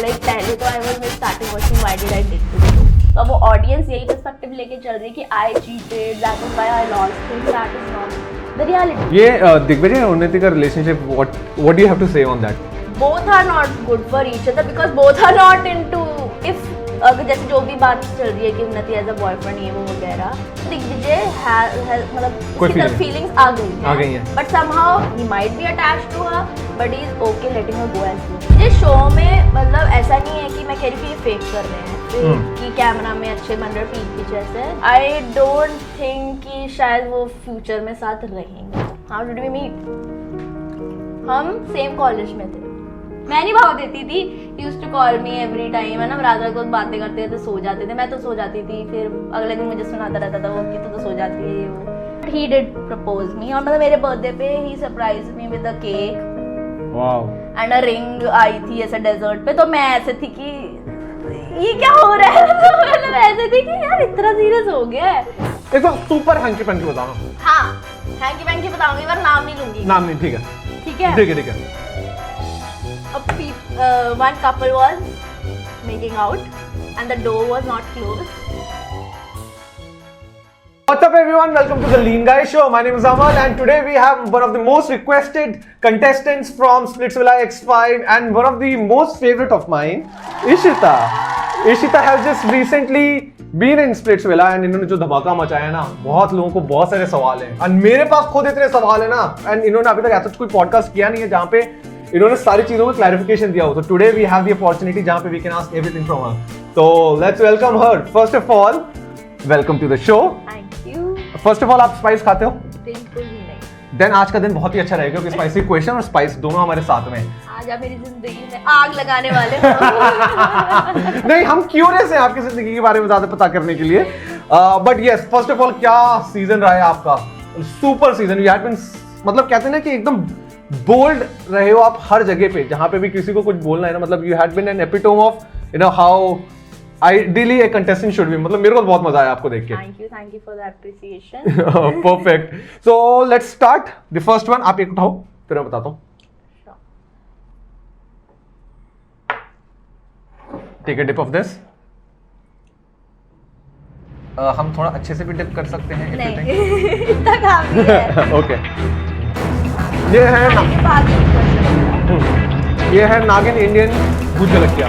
Like पहले तो I was starting watching why did I did this, तो अब वो ऑडियंस यही पर्सपेक्टिव लेके चल रही है कि I cheated, that is why I lost things, that is not the reality. ये दिग्विजय और उन्नति का relationship, what do you have to say on that? Both are not good for each other because both are not into, if अगर जैसे जो भी बात चल रही है कि उन्नति एज अ बॉयफ्रेंड ये वो वगैरह, दिग्विजय मतलब उसकी तरफ फीलिंग्स आ गई हैं, but somehow he might be attached to her but he is okay letting her go as well। ये शो में मतलब ऐसा नहीं है कि मैं कह रही हूँ कि ये फेक कर रहे हैं कि कैमरा में अच्छे बन रहे पीठ पीछे ऐसे। आई डोंट थिंक कि शायद वो फ्यूचर में साथ रहेंगे। How did we meet? हम सेम कॉलेज में थे, मैं नहीं भाव देती थी, used to call me every time, है ना, रात रात को बातें करते थे, सो जाते थे, मैं तो सो जाती थी, फिर अगले दिन मुझे सुनाता रहता था वो कि तू तो सो जाती है ये वो। ही डिड प्रपोज मी, और मतलब मेरे बर्थडे पे ही surprise me with a cake, wow, and a ring आई थी ऐसे डेजर्ट पे। तो मैं ऐसे थी कि ये क्या हो रहा है, मतलब ऐसे थी कि यार इतना सीरियस हो गया है। एक बार सुपर हैंकी पैंकी बताओ। हाँ, हैंकी पैंकी बताऊंगी पर नाम नहीं लूंगी। नाम नहीं, ठीक है ठीक है ठीक है ठीक है। One couple was making out and the door was not closed. What's up everyone, welcome to the Lean Guy Show. My name is Amal and today we have one of the most requested contestants from Splitsvilla X5 and one of the most favorite of mine, Ishita. Ishita has just recently been in Splitsvilla and इन्होंने जो धमाका मचाया ना, बहुत लोगों को बहुत सारे सवाल हैं और मेरे पास खुद इतने सवाल है ना, एंड इन्होंने अभी तक ऐसा कोई पॉडकास्ट किया नहीं है जहाँ पे इन्होंने सारी चीजों को क्लैरिफिकेशन दिया हो। तो today we have the opportunity जहाँ पे we can ask everything from her. तो let's welcome her. First of all welcome to the show. Thank you. First of all आप स्पाइस खाते हो? बिल्कुल भी नहीं। देन आज का दिन बहुत ही अच्छा रहेगा क्योंकि स्पाइसी क्वेश्चन और स्पाइस दोनों हमारे साथ में। आज आप मेरी जिंदगी में आग लगाने वाले हो। नहीं, हम क्यूरियस हैं आपकी जिंदगी के बारे में ज्यादा पता करने के लिए। But yes, first of all क्या सीजन रहा है आपका? Super season. You had been, मतलब कहते हैं ना कि एकदम बोल्ड रहे हो आप हर जगह पे, जहां पे भी किसी को कुछ बोलना है ना, मतलब you had been an epitome of you know how ideally a contestant should be. मतलब मेरे को बहुत मजा आया आपको देख के। Thank you for the appreciation. Perfect. So let's start the first one. आप एक उठाओ फिर मैं बताता हूँ। Take a dip of this. हम थोड़ा अच्छे से भी डिप कर सकते हैं। नहीं, इतना काफी है। ओके। ये है ये है नागिन इंडियन भूत जलकिया।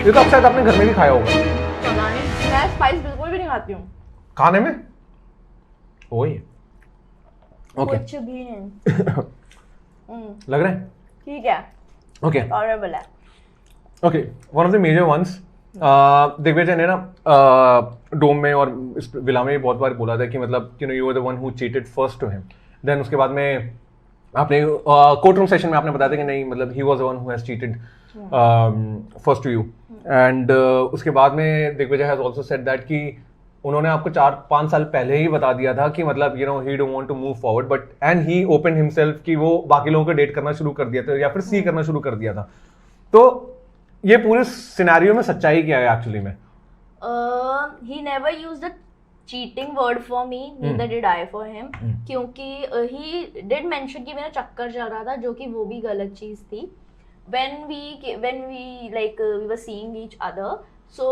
ये तो आप शायद अपने घर में भी खाया होगा। मैं स्पाइस बिल्कुल भी नहीं खाती हूँ खाने में। ओए ओके। कुछ भी नहीं। लग रहा है ठीक है। ओके टॉलरेबल है। Okay, one of the major ones, Digvijay ने ना डोम में और इस विला में बहुत बार बोला था कि मतलब you know you were the one who cheated first to him. Then उसके बाद में आपने कोर्ट रूम सेशन में आपने बताया था कि नहीं, मतलब he was the one who has cheated first to you. And उसके बाद में Digvijay has also said that कि उन्होंने आपको 4-5 साल पहले ही बता दिया था कि मतलब you know he don't want to move forward, but and he open himself कि वो बाकी लोगों को डेट करना शुरू कर दिया था या फिर सी करना शुरू कर दिया था। तो ये पूरे सिनेरियो में सच्चाई क्या है एक्चुअली में? He never used a cheating word for me, neither did I for him, क्योंकि he did mention कि मेरा चक्कर चल रहा था, जो कि वो भी गलत चीज थी। When we like we were seeing each other, so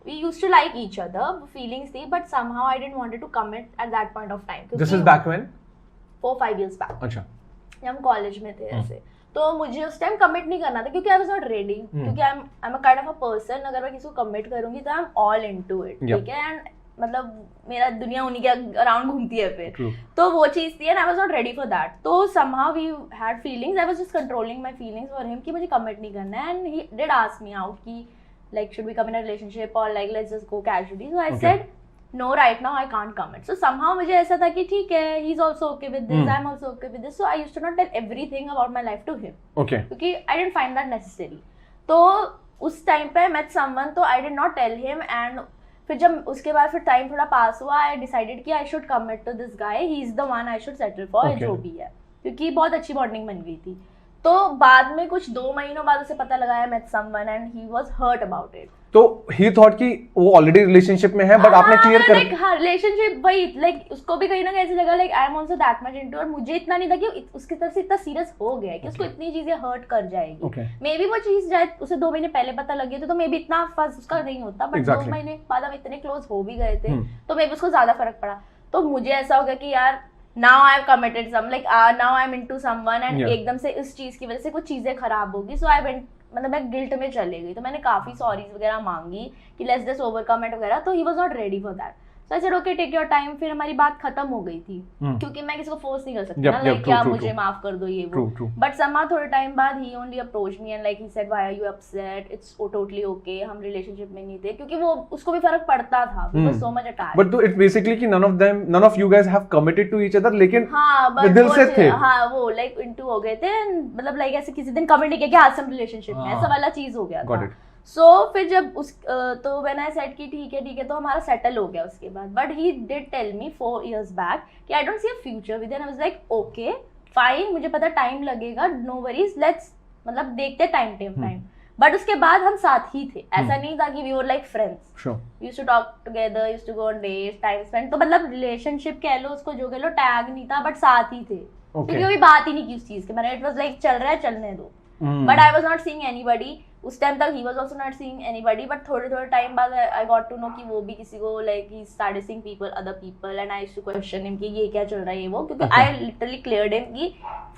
we used to like each other, feelings थी, but somehow I didn't wanted to commit at that point of time. This is back when? 4-5 years back. अच्छा। हम college में थे ऐसे, तो मुझे उस time commit नहीं करना था क्योंकि आई वाज नॉट रेडी, क्योंकि I am a kind of a person, अगर मैं किसी को कमिट करूंगी तो I am all into it, ठीक है, एंड मतलब मेरा दुनिया उन्हीं के अराउंड घूमती है फिर। तो वो चीज थी and I was not ready for that. तो somehow we had feelings, I was just controlling my feelings for him कि मुझे कमिट नहीं करना है, and he did ask me out कि like should we come in a relationship or like let's just go casually, so I said no, right now I can't commit. So somehow मुझे ऐसा था कि ठीक है, he's also okay with this, I'm also okay with this, so I used to not tell everything about my life to him, okay, क्योंकि I didn't find that necessary. तो उस time पे met someone, तो I did not tell him, and फिर जब उसके बाद फिर टाइम थोड़ा पास हुआ, I decided कि I should commit to this guy, he's the one I should settle for, जो भी है, क्योंकि बहुत अच्छी बॉन्डिंग बन गई थी। तो बाद में कुछ 2 महीनों बाद उसे पता लगा I met someone and he was hurt about it. तो ही थॉट कि वो ऑलरेडी रिलेशनशिप में है, बट आपने क्लियर कर लाइक हाँ रिलेशनशिप वही लाइक उसको भी कहीं ना कहीं ऐसे लगा like I am also that much into, और मुझे इतना नहीं था कि उसकी तरफ से इतना सीरियस हो गया है कि उसको इतनी चीजें हर्ट कर जाएगी। मे बी वो चीज शायद उसे 2 महीने पहले पता लगी तो मे बी इतना फर्स्ट उसका नहीं होता, बट 2 महीने बाद हम इतने क्लोज हो भी गए थे तो मे बी उसको ज्यादा फर्क पड़ा। तो मुझे ऐसा हो गया कि यार now I have committed some like now I am into someone and एकदम से इस चीज की वजह से कुछ चीजें खराब होगी, so I went मतलब मैं गिल्ट में चले गई। तो मैंने काफी सॉरीज वगैरह मांगी कि लेट्स जस्ट ओवरकम इट वगैरह, तो he was not ready for that. So I said okay take your time. फिर हमारी बात खत्म हो गई थी क्योंकि मैं किसी को फोर्स नहीं कर सकती ना लाइक क्या मुझे माफ कर दो ये वो, बट समहाउ थोड़े टाइम बाद ही only approach me and like he said why are you upset, it's totally okay, हम रिलेशनशिप में नहीं थे क्योंकि वो उसको भी फर्क पड़ता था, we were so much attached. But तो इट बेसिकली कि none of you guys have committed to each other, लेकिन हां बट दिल से थे, हां वो लाइक इनटू हो गए थे मतलब लाइक ऐसे किसी दिन कमिट नहीं किया कि आज हम रिलेशनशिप में, ऐसा वाला चीज हो गया था। सो फिर जब उस तो व्हेन आई सेड कि ठीक है तो हमारा सेटल हो गया उसके बाद, but he did tell me 4 years back कि I don't see a future with, and I was like okay fine, मुझे पता टाइम लगेगा, नो वरीज, लेट्स मतलब देखते टाइम। बट उसके बाद हम साथ ही थे, ऐसा नहीं था कि we were like friends, we used to talk together, used to go on dates, time spend, तो मतलब रिलेशनशिप कह लो उसको जो कह लो, टैग नहीं था बट साथ ही थे क्योंकि अभी बात ही नहीं की उस चीज के बारे में, इट वाज लाइक चल रहा है चलने दो, but I was not seeing anybody उस टाइम तक, ही was also not seeing anybody, but थोड़े टाइम बाद आई गॉट टू नो कि वो भी किसी को like he started seeing people, other people, and I used to question him कि ये क्या चल रहा है ये वो, क्योंकि आई लिटरली क्लियर्ड हिम कि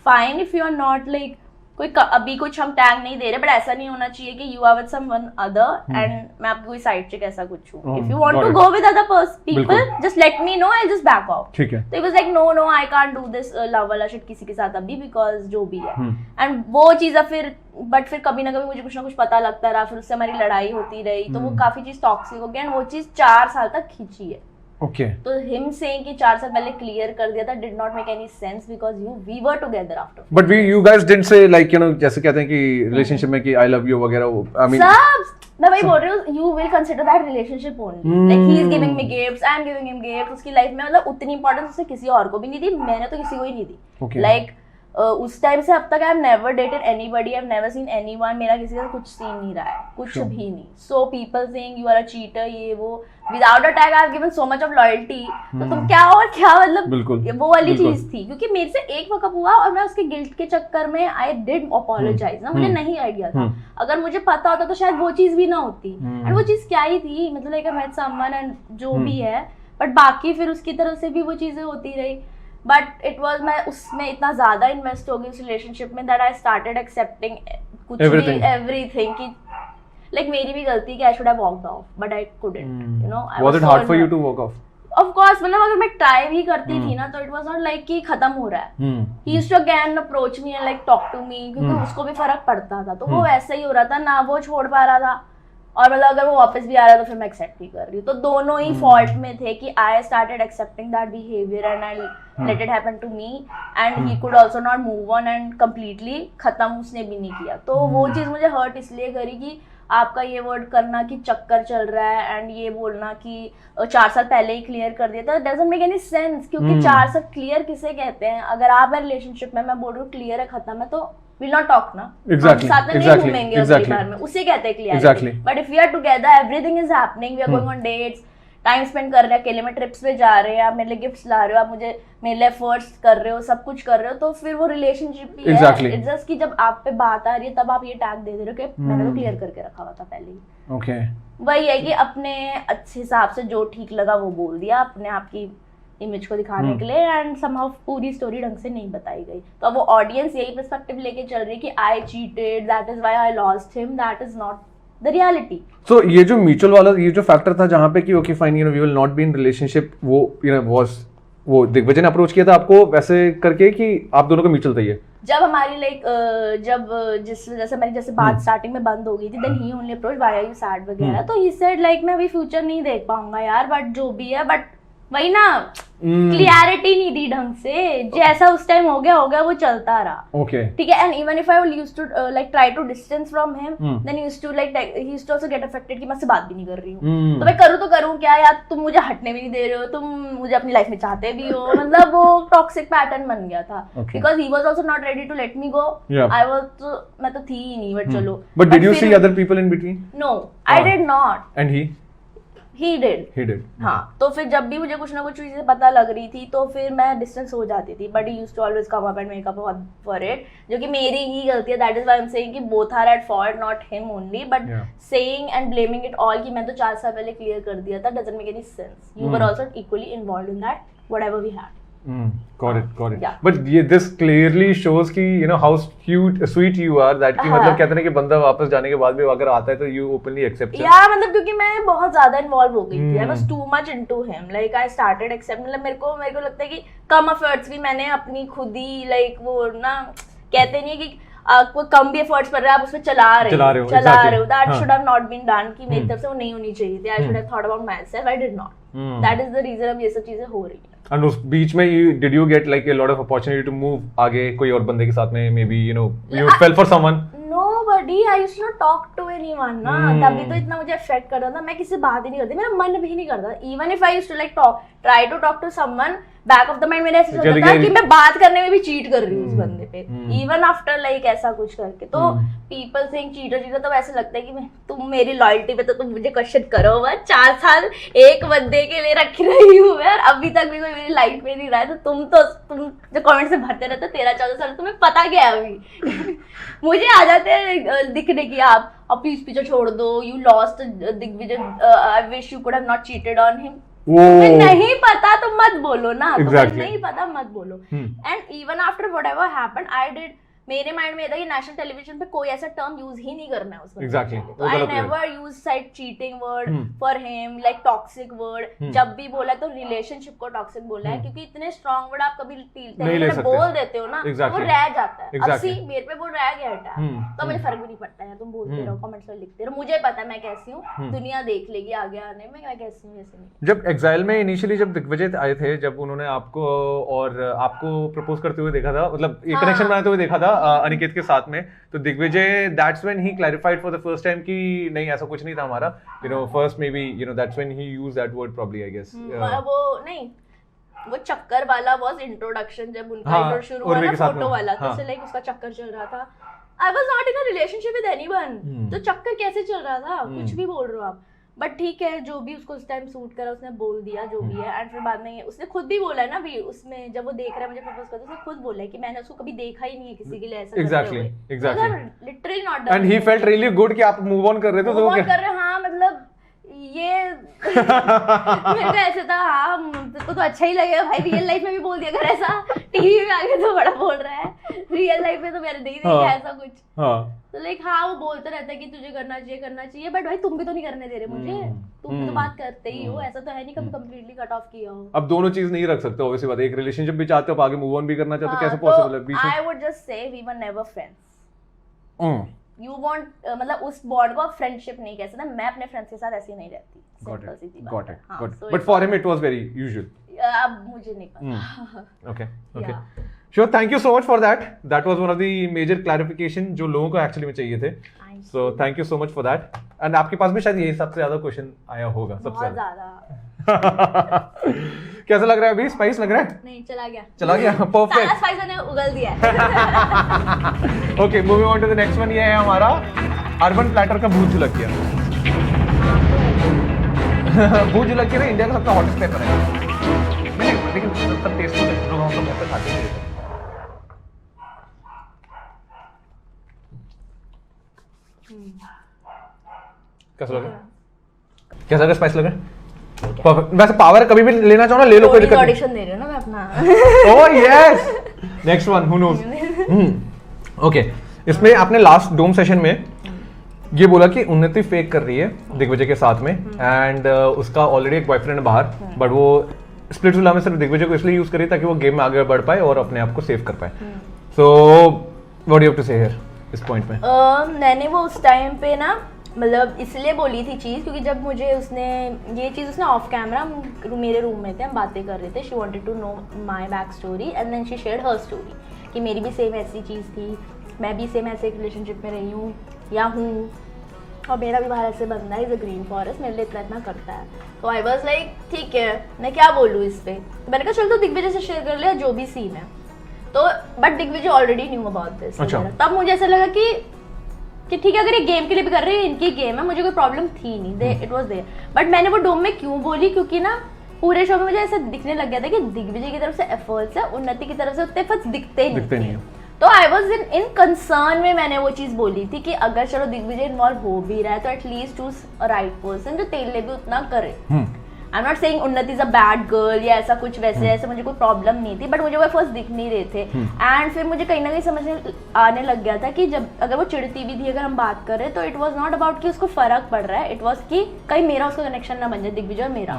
fine if you are not like कोई अभी कुछ हम टैग नहीं दे रहे, बट ऐसा नहीं होना चाहिए कि you are with someone other and मैं आपकी कोई साइड चिक ऐसा कुछ हूं। If you want to go with other people just let me know, I just back out. ठीक है, तो it was like no I can't do this love वाला शिट किसी के साथ अभी, बिकॉज जो भी है एंड वो चीज फिर बट फिर कभी ना कभी मुझे कुछ ना कुछ पता लगता रहा, फिर उससे हमारी लड़ाई होती रही, तो वो काफी चीज टॉक्सिक हो गई एंड वो चीज 4 साल तक खींची है। Okay. तो हिम सेइंग कि 4 साल पहले क्लियर कर दिया था did not make any sense because we were together after. But you guys didn't say like you know जैसे कहते हैं कि रिलेशनशिप में कि आई लव यू वगैरह, आई मीन सब मैं वही बोल रही हूँ, you will consider that relationship only, like he is giving me gifts, I am giving him gifts, उसकी लाइफ में मतलब उतनी इंपॉर्टेंस उसे किसी और को भी नहीं दी, मैंने तो किसी को ही नहीं दी। लाइक उस टाइम से अब तक I have never dated anybody, I have never seen anyone, मेरा किसी का कुछ सीन नहीं रहा है, कुछ भी नहीं। So people saying you are a cheater ये वो, without a tag I have given so much of loyalty, तो तुम क्या और क्या मतलब वो वाली चीज थी, क्योंकि मेरे से एक वक्त हुआ और मैं उसके गिल्ट के चक्कर में आई डिड अपोलोजाइज ना, मुझे नहीं आइडिया था, अगर मुझे पता होता तो शायद वो चीज भी ना होती, एंड वो चीज क्या ही थी मतलब like I met someone and जो भी है, बट बाकी फिर उसकी तरफ से भी वो चीजें होती रही, बट इट वाज मैं उसमें इतना ज्यादा इन्वेस्ट हो गई उस रिलेशनशिप में दैट आई स्टार्टेड एक्सेप्टिंग कुछ भी एवरीथिंग कि लाइक मेरी भी गलती कि I should have walked off but I couldn't, you know. Was it hard for you to walk off? Of course, मतलब अगर मैं ट्राई भी करती थी ना तो इट वाज नॉट लाइक कि खत्म हो रहा है, he used to again approach me and like talk to me, क्योंकि उसको भी फर्क पड़ता था, तो वो वैसा ही हो रहा था ना, वो छोड़ पा रहा था और मतलब अगर वो वापस भी आ रहा है तो फिर मैं एक्सेप्ट ही कर रही हूँ, तो दोनों ही फॉल्ट में थे कि I started accepting that behaviour and I let it happen to me and he could also not move on and completely खत्म उसने भी नहीं किया, तो वो चीज मुझे हर्ट इसलिए करी कि आपका ये वर्ड करना कि चक्कर चल रहा है एंड ये बोलना कि 4 साल पहले ही क्लियर कर दिया, तो डजंट मेक एनी सेंस, क्योंकि 4 साल क्लियर किसे कहते हैं? अगर आप है रिलेशनशिप में, मैं बोल रही हूँ क्लियर है खत्म है, तो विल नॉट टॉक ना, साथ में नहीं घूमेंगे अगली बार में, उसे कहते हैं clarity. But if we are together everything is happening, we are going on dates, time spend कर रहे हैं, अकेले में ट्रिप्स पे जा रहे हैं, आप मेरे लिए गिफ्ट्स ला रहे हो, आप मुझे मेरे लिए एफर्ट्स कर रहे हो, सब कुछ कर रहे हो, तो फिर वो रिलेशनशिप ही है। इट्स जस्ट कि जब आप पे बात आ रही है तब आप ये टैग दे रहे हो कि मैंने तो क्लियर करके रखा हुआ था पहले ही। ओके, वही है कि अपने अच्छे हिसाब से जो ठीक लगा वो बोल दिया, अपने आप की इमेज को दिखाने के लिए, एंड समहाउ पूरी स्टोरी ढंग से नहीं बताई गई, तो अब वो ऑडियंस यही पर्सपेक्टिव लेके चल रही है कि I cheated, that is why I lost him, that is not the reality. So ये जो म्यूचुअल वाला ये जो फैक्टर था जहाँ पे कि okay fine you know we will not be in relationship, वो यू नो वाज वो दिग्विजय ने अप्रोच किया था आपको वैसे करके कि आप दोनों का म्यूचुअल था ये? जब हमारी लाइक जब जैसे मेरी जैसे बात स्टार्टिंग में बंद हो गई थी, then he only approach why are you sad वगैरह, तो ही सेड लाइक मैं अभी फ्यूचर नहीं देख पाऊंगा यार, बट जो भी है, बट वही ना, क्लियरिटी नहीं दी ढंग से, जैसा उस टाइम हो गया वो चलता रहा। ओके ठीक है, and even if I used to like try to distance from him, then he used to like he used to also get affected कि मैं उससे बात भी नहीं कर रही हूँ, तो मैं करूँ तो करूँ क्या यार, तुम मुझे हटने भी नहीं दे रहे हो, तुम मुझे अपनी लाइफ में चाहते भी हो, मतलब वो टॉक्सिक पैटर्न बन गया था, because he was also not ready to let me go, I was, मैं तो थी ही नहीं, बट चलो। But did you see other people in between? No, I did not, and he did. हाँ, तो फिर जब भी मुझे कुछ ना कुछ चीजें पता लग रही थी तो फिर मैं डिस्टेंस हो जाती थी, but he used to always come up and make up for it, जो कि मेरी ही गलती है, that is why I'm saying कि both are at fault, not him only, but saying and blaming it all कि मैं तो 4 साल पहले क्लियर कर दिया था doesn't make any sense. You were also equally involved in that, whatever we had. Got it. Yeah. But this clearly shows कि you know how sweet you are, that कि मतलब कहते हैं कि बंदा वापस जाने के बाद भी अगर आता है तो you openly accept it. Yeah, मतलब क्योंकि मैं बहुत ज्यादा इन्वॉल्व हो गई थी, I was too much into him, like I started accept, मतलब मेरे को लगता है कि कम एफर्ट्स भी मैंने अपनी खुद ही like वो ना कहते नहीं है कि कोई कम भी एफर्ट्स कर रहे हैं आप उसमें चला रहे हो, that should have not been done, कि मेरी तरफ से वो नहीं होनी चाहिए थी, I should have thought about myself, I did not. That is the reason अब ये सब चीजें हो रही है। And उस बीच में did you get like a lot of opportunity to move आगे कोई और बंदे के साथ में, maybe you know you fell for someone? Nobody, I used not talk to anyone ना, तभी तो इतना मुझे अफेक्ट करता था, मैं किसी से बात ही नहीं करती, मेरा मन भी नहीं करता, even if I used to like try to talk to someone, back of the mind मेरे ऐसे सोचता था कि मैं बात करने में भी चीट कर रही हूँ उस बंदे पे, इवन आफ्टर लाइक ऐसा कुछ करके, तो पीपल थिंक चीटर, तो ऐसे लगता है कि तुम मेरी लॉयल्टी पे तो तुम मुझे क्वेश्चन करो, बस 4 साल एक बंदे के लिए रख रही हूँ मैं, और अभी तक भी कोई मेरी लाइफ में नहीं रहा है, तो तुम जो कमेंट से भरते रहते हो 13-14 साल, तुम्हें पता क्या है अभी मुझे आ जाते हैं दिखने की, आप प्लीज पीछे छोड़ दो, you lost Digvijay, I wish you could have not cheated on him. तुम्हें नहीं पता तो मत बोलो ना, तुम्हें नहीं पता मत बोलो। And even after whatever happened, I did, मेरे माइंड में था कि नेशनल टेलीविजन पे कोई ऐसा टर्म यूज ही नहीं करना है उसमें। एग्जैक्टली, तो I never use side cheating word for him, like toxic word, जब भी बोला तो रिलेशनशिप को टॉक्सिक बोला है, क्योंकि इतने स्ट्रॉन्ग वर्ड आप कभी बोल देते हो ना, वो रह जाता है। अब सी मेरे पे वो रह गया था, तो मुझे फर्क भी नहीं पड़ता है, तुम बोलते रहो, कमेंट्स में लिखते रहो, मुझे पता है मैं कैसी हूँ, दुनिया देख लेगी आगे आने में मैं कैसी हूँ कैसे नहीं। जब एग्जाइल में इनिशियली जब दिग्विजय आए थे, जब उन्होंने आपको और आपको प्रपोज करते हुए देखा था, मतलब एक कनेक्शन बनाते हुए देखा था अनिकेत के साथ में, तो Digvijay that's when he clarified for the first time कि नहीं ऐसा कुछ नहीं था हमारा, you know first maybe you know that's when he used that word probably I guess. वो नहीं, वो चक्कर वाला वाज इंट्रोडक्शन, जब उनका इंट्रो शुरू हुआ ना फोटो वाला, तो से लाइक उसका चक्कर चल रहा था, आई was not in a relationship with anyone, तो चक्कर कैसे चल रहा था, कुछ भी बोल रहे हो आप, बट ठीक है, जो भी उसको उस टाइम सूट करा उसने बोल दिया जो भी है। एंड फिर बाद में उसने खुद भी बोला है ना, भी उसमें जब वो देख रहा है मुझे प्रपोज करता, उसने खुद बोला है कि मैंने उसको कभी देखा ही नहीं है किसी के लिए ऐसा exactly literally not done, and he felt really good कि आप मूव ऑन कर रहे थे, तो मूव ऑन कर रहे, हाँ मतलब ये मेरे को ऐसे था, हाँ तेरे तो अच्छा ही लगेगा भाई, रियल लाइफ में भी बोल दिया अगर ऐसा, टीवी में आके तो बड़ा बोल रहा है, रियल लाइफ में तो मैंने नहीं देखा ऐसा कुछ। तो लाइक हाँ वो बोलता रहता है कि तुझे करना चाहिए, बट भाई तुम भी तो नहीं करने दे रहे मुझे, तुम तो बात करते ही हो, ऐसा तो है नहीं कभी कंप्लीटली कट ऑफ किया हो। अब दोनों चीज नहीं रख सकते ऑब्वियसली बात, एक रिलेशनशिप भी चाहते हो, आगे मूव ऑन भी करना चाहते हो, कैसे पॉसिबल है बीच में? I would just say we were never friends. You want मतलब उस बॉन्ड को फ्रेंडशिप नहीं कह सकते, मैं अपने फ्रेंड्स के साथ ऐसी नहीं रहती। Got it. But for him it was very usual. अब मुझे नहीं पता। Okay. Sure, thank you so much for that. That was one of the major clarification जो लोगों को एक्चुअली में चाहिए थे। So thank you so much for that. And आपके पास भी शायद यही सबसे ज्यादा क्वेश्चन आया होगा, सबसे ज्यादा। कैसा लग रहा है अभी? स्पाइस लग रहा है? नहीं, चला गया। परफेक्ट। सारा स्पाइस ने उगल दिया है। Okay, moving on to the next one, ये है हमारा अर्बन प्लैटर का भूत झुलकिया। भूत झुलकिया ना इंडिया का सबसे हॉटेस्ट पेपर है, लेकिन सब टेस्टफुल है, लोग हम सब पेपर खाते हैं। कैसा लगा? स्पाइस लगा? परफेक्ट। वैसे पावर कभी भी लेना चाहो ना, ले लो, कोई दिक्कत नहीं। ऑडिशन दे रहे हो ना मैं अपना। Oh yes, next one, who knows. Okay, इसमें आपने लास्ट डोम सेशन में ये बोला कि उन्नति फेक कर रही है दिग्विजय के साथ में, एंड उसका ऑलरेडी एक बॉयफ्रेंड है बाहर, बट वो स्प्लिट्सविला में सिर्फ दिग्विजय को इसलिए यूज करी ताकि वो गेम में आगे बढ़ पाए और अपने आप को सेव कर पाए। So what do you have to say here इस पॉइंट में? मैंने वो उस टाइम पे ना, मतलब इसलिए बोली थी चीज़ क्योंकि जब मुझे उसने ऑफ कैमरा मेरे रूम में थे, हम बातें कर रहे थे, she wanted to know my back story and then she shared her story कि मेरी भी सेम ऐसी चीज़ थी, मैं भी सेम ऐसे एक रिलेशनशिप में रही हूँ या हूँ, और मेरा भी बाहर ऐसे बंदा है, इज अ ग्रीन फॉरेस्ट, मेरे लिए इतना करता है। तो आई वाज लाइक ठीक है, मैं क्या बोलूँ इस पे। तो मैंने कहा चल तो दिग्विजय से शेयर कर लिया जो भी सीन है। तो but Digvijay already knew about this. तब मुझे ऐसा लगा कि ठीक है, अगर ये गेम के लिए भी कर रहे हैं, इनकी गेम है, मुझे कोई प्रॉब्लम थी नहीं, इट वाज देयर। बट मैंने वो डोम में क्यों बोली, क्योंकि ना पूरे शो में मुझे ऐसा दिखने लग गया था कि दिग्विजय की तरफ से एफर्ट्स है, उन्नति की तरफ से उतने एफर्ट्स दिखते ही नहीं। तो आई वॉज इन कंसर्न में मैंने वो चीज़ बोली थी कि अगर चलो दिग्विजय इन्वॉल्व हो भी रहा है तो at least choose a right person जो तेरे लिए भी उतना करे। आई एम नॉट सेइंग उन्नति इज अ बैड गर्ल या ऐसा कुछ, वैसे ऐसे मुझे कोई प्रॉब्लम नहीं थी, बट मुझे वो फर्स्ट दिख नहीं रहे थे। एंड फिर मुझे कहीं ना कहीं समझ आने लग गया था कि जब अगर वो चिढ़ती भी थी, अगर हम बात कर रहे हैं, तो इट वॉज नॉट अबाउट कि उसको फर्क पड़ रहा है, इट वॉज कि कहीं मेरा उसका कनेक्शन ना बन जाए, दिग्विजय और मेरा।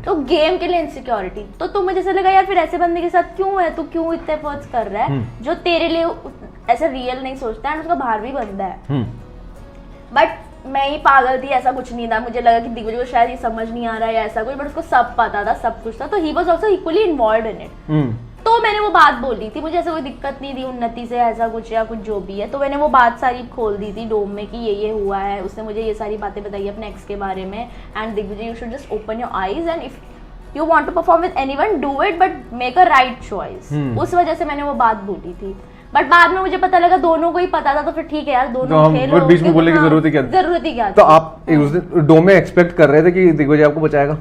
तो गेम के लिए इनसिक्योरिटी। तो मुझे ऐसा लगा यार फिर ऐसे बंदे के साथ क्यों है, तू क्यों इतने एफर्ट्स कर रहा है जो तेरे लिए ऐसा रियल नहीं सोचता है, उसका बाहर भी बंदा है। बट मैं ही पागल थी, ऐसा कुछ नहीं था। मुझे लगा कि दिग्विजय को शायद ये समझ नहीं आ रहा है या ऐसा कुछ, बट उसको सब पता था, सब कुछ था। तो he was also equally involved in it. तो मैंने वो बात बोली थी, मुझे ऐसा कोई दिक्कत नहीं थी उन्नति से, ऐसा कुछ या कुछ जो भी है। तो मैंने वो बात सारी खोल दी थी डोम में कि ये हुआ है, उसने मुझे ये सारी बातें बताई अपने एक्स के बारे में। And Digvijay, you should just open your eyes and if you want to perform with anyone, do it, but make a right choice. उस वजह से मैंने वो बात बोली थी। बट बाद में मुझे पता लगा दोनों को ही पता था, तो फिर ठीक है यार, दोनों खेलो, बीच में बोलने की जरूरत ही क्या। तो आप उस दिन डोम में एक्सपेक्ट कर रहे थे कि दिग्विजय आपको बचाएगा?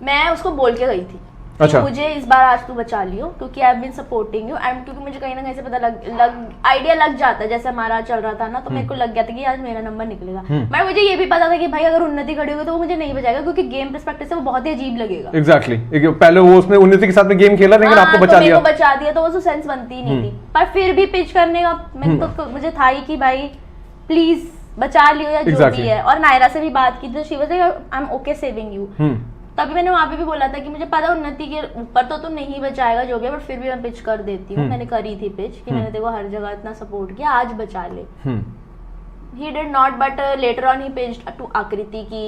मैं उसको बोल के गई थी। अच्छा। मुझे इस बार आज तू बचा लियो, क्योंकि I have been supporting you and क्योंकि मुझे कहीं ना कहीं से पता आइडिया लग जाता है, जैसे हमारा चल रहा था ना, तो मेरे को लग गया था कि आज मेरा नंबर निकलेगा। बट मुझे ये भी पता था कि भाई अगर उन्नति खड़ी होगी तो वो मुझे नहीं बचाएगा, क्योंकि गेम पर्सपेक्टिव से वो बहुत ही अजीब लगेगा। एग्जैक्टली। पहले वो उसने उन्नति के साथ में गेम खेला, लेकिन आपको बचा दिया। बचा दिया तो वो सेंस बनती ही नहीं थी। पर फिर भी पिच करने का मुझे था ही कि भाई प्लीज बचा लियो या जो भी है। और नायरा से भी बात की, तो she was like I am okay saving you. तभी मैंने वहां पे भी बोला था कि मुझे पता उन्नति के ऊपर तो नहीं बचाएगा जो भी है, बट फिर भी मैं पिच कर देती हूँ। मैंने करी थी पिच कि मैंने देखो हर जगह इतना सपोर्ट किया, आज बचा ले। He did not, but later on he pitched to Aakriti की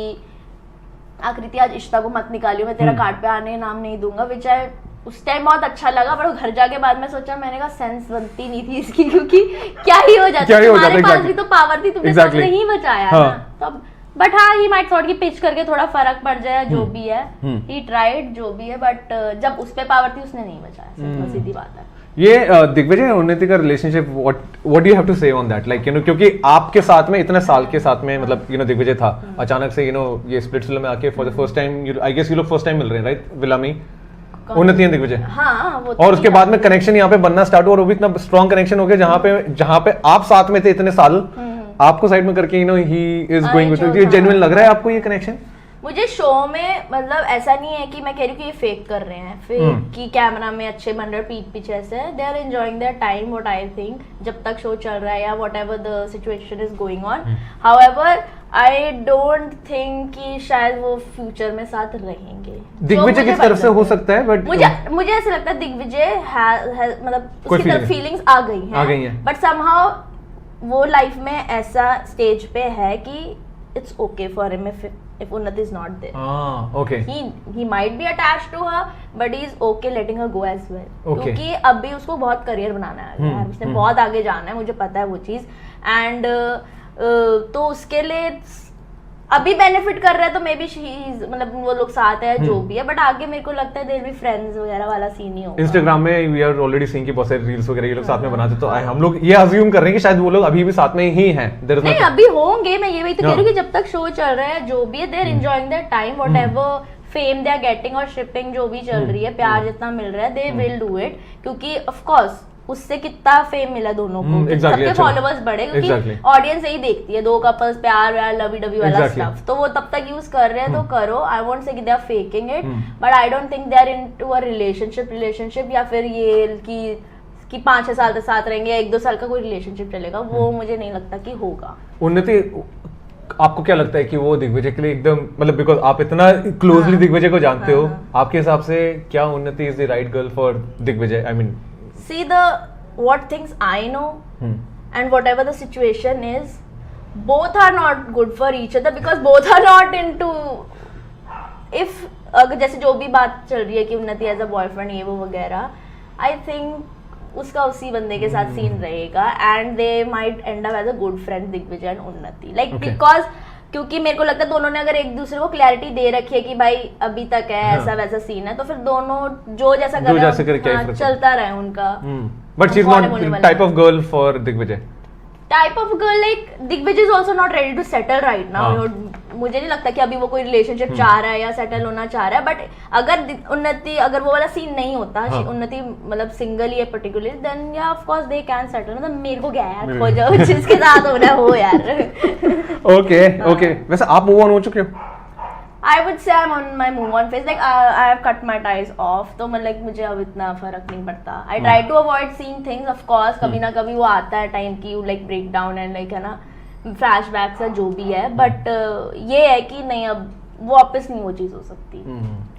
आकृति आज इश्ता को मत निकालियो, मैं तेरा कार्ड पे आने नाम नहीं दूंगा, विच आई उस टाइम बहुत अच्छा लगा। पर घर जाके बाद में सोचा, मैंने कहा सेंस बनती नहीं थी इसकी, क्योंकि क्या ही हो जाता, तुम्हारे पास भी तो पावर थी, तुमने नहीं बचाया ना। तब बट हाँ, ही माइट थॉट कि पिच करके थोड़ा फर्क पड़ जाए, जो भी है ही ट्राइड, जो भी है। बट जब उस पे पावर थी उसने नहीं बचाया, सीधी बात है। ये दिग्विजय और उन्नति का relationship, what do you have to say on that? Like क्योंकि आपके साथ में इतने साल के साथ में, मतलब दिग्विजय था, अचानक से ये स्प्लिट विला में आके for the first time, I guess you लोग फर्स्ट टाइम मिल रहे हैं, राइट? विला में उन्नति और दिग्विजय। हाँ, वो और उसके बाद में कनेक्शन यहाँ पे बनना स्टार्ट हुआ, और वो भी इतना स्ट्रॉन्ग कनेक्शन हो गया जहाँ पे आप साथ में थे इतने साल, आपको साइड में करके he is going with you. Genuine लग रहा है आपको ये कनेक्शन? मुझे शो में मतलब ऐसा नहीं है कि मैं कह रही हूँ कि ये फेक कर रहे हैं, फिर कि कैमरा में अच्छे बन रहे, पीठ पीछे ऐसे, they are enjoying their time, what I think, जब तक शो चल रहा है या whatever the situation is going on. However I don't think कि शायद वो फ्यूचर में साथ रहेंगे। दिग्विजय की तरफ से हो सकता है, बट मुझे ऐसा लगता है दिग्विजय मतलब उसकी तरफ फीलिंग्स आ गई हैं, बट समहाउ वो लाइफ में ऐसा स्टेज पे है कि it's okay for him if Unnati is not there. Okay. He might be attached to her, but he is okay letting her go as well. Okay. क्योंकि अभी उसको बहुत करियर बनाना है, उसने बहुत आगे जाना है, मुझे पता है वो चीज। एंड तो उसके लिए अभी बेनिफिट कर रहा है, तो मे बी मतलब वो लोग साथ है, जो भी है, बट आगे मेरे को लगता है देयर बी फ्रेंड्स वगैरह वाला सीन ही होगा। इंस्टाग्राम में वी आर ऑलरेडी सीइंग कि बहुत सारे रील्स वगैरह ये लोग साथ में बनाते, तो हम लोग ये अज्यूम कर रहे हैं कि शायद वो लोग अभी भी साथ में ही हैं। नहीं, अभी होंगे, मैं ये वही तो कह रही हूँ कि जब तक शो चल रहा है, जो भी है, their enjoying their time, whatever fame they are getting और शिपिंग जो भी चल रही है, प्यार जितना मिल रहा है, दे विल डू इट, क्योंकि ऑफ कोर्स उससे कितना फेम मिला दोनों को, सबके फॉलोअर्स बढ़े, क्योंकि ऑडियंस यही देखती है, दो कपल्स प्यार व्यार लवी डवी वाला स्टफ, तो वो तब तक यूज कर रहे हैं तो करो। आई वोंट से कि they are faking it, but I don't think they are into a relationship या फिर ये कि 5-6 साल तक साथ रहेंगे या 1-2 साल का कोई रिलेशनशिप चलेगा, वो मुझे नहीं लगता कि होगा। उन्नति, आपको क्या लगता है कि वो दिग्विजय के लिए एकदम, मतलब बिकॉज आप इतना क्लोजली दिग्विजय को जानते हो, आपके हिसाब से क्या Unnati is the right girl for Digvijay? I mean, see what things I know and whatever the situation is, both are not good for each other because both are not into if अगर जैसे जो भी बात चल रही है कि उन्नति एज अ बॉयफ्रेंड ये वो वगैरह, आई थिंक उसका उसी बंदे के साथ सीन रहेगा and they might end up as a good friend Digvijay and Unnati, like because क्योंकि मेरे को लगता है दोनों ने अगर एक दूसरे को क्लैरिटी दे रखी है कि भाई अभी तक है ऐसा वैसा सीन है, तो फिर दोनों जो जैसा कर चलता रहे उनका. But she is not type of girl for Digvijay. Type of girl like Digvijay is also not ready to settle right now. मुझे नहीं लगता कि अभी वो कोई रिलेशनशिप चाह रहा है या सेटल होना चाह रहा है. बट अगर उन्नति अगर वो वाला सीन नहीं होता, उन्नति मतलब सिंगल ही है पर्टिकुलरली, देन या of course they can settle. मतलब मेरे को क्या यार, हो जाओ जिसके साथ होना हो यार. ओके वैसे आप मूव ऑन हो चुके हो? I would say I'm on my move on phase. Like I have cut my ties off. तो मतलब मुझे अब इतना फर्क नहीं पड़ता. I try to avoid seeing things. Of course कभी ना कभी वो आता है टाइम की you like break down and like है ना flashbacks या जो भी है. But ये है कि नहीं अब वो वापस नहीं वो चीज हो सकती.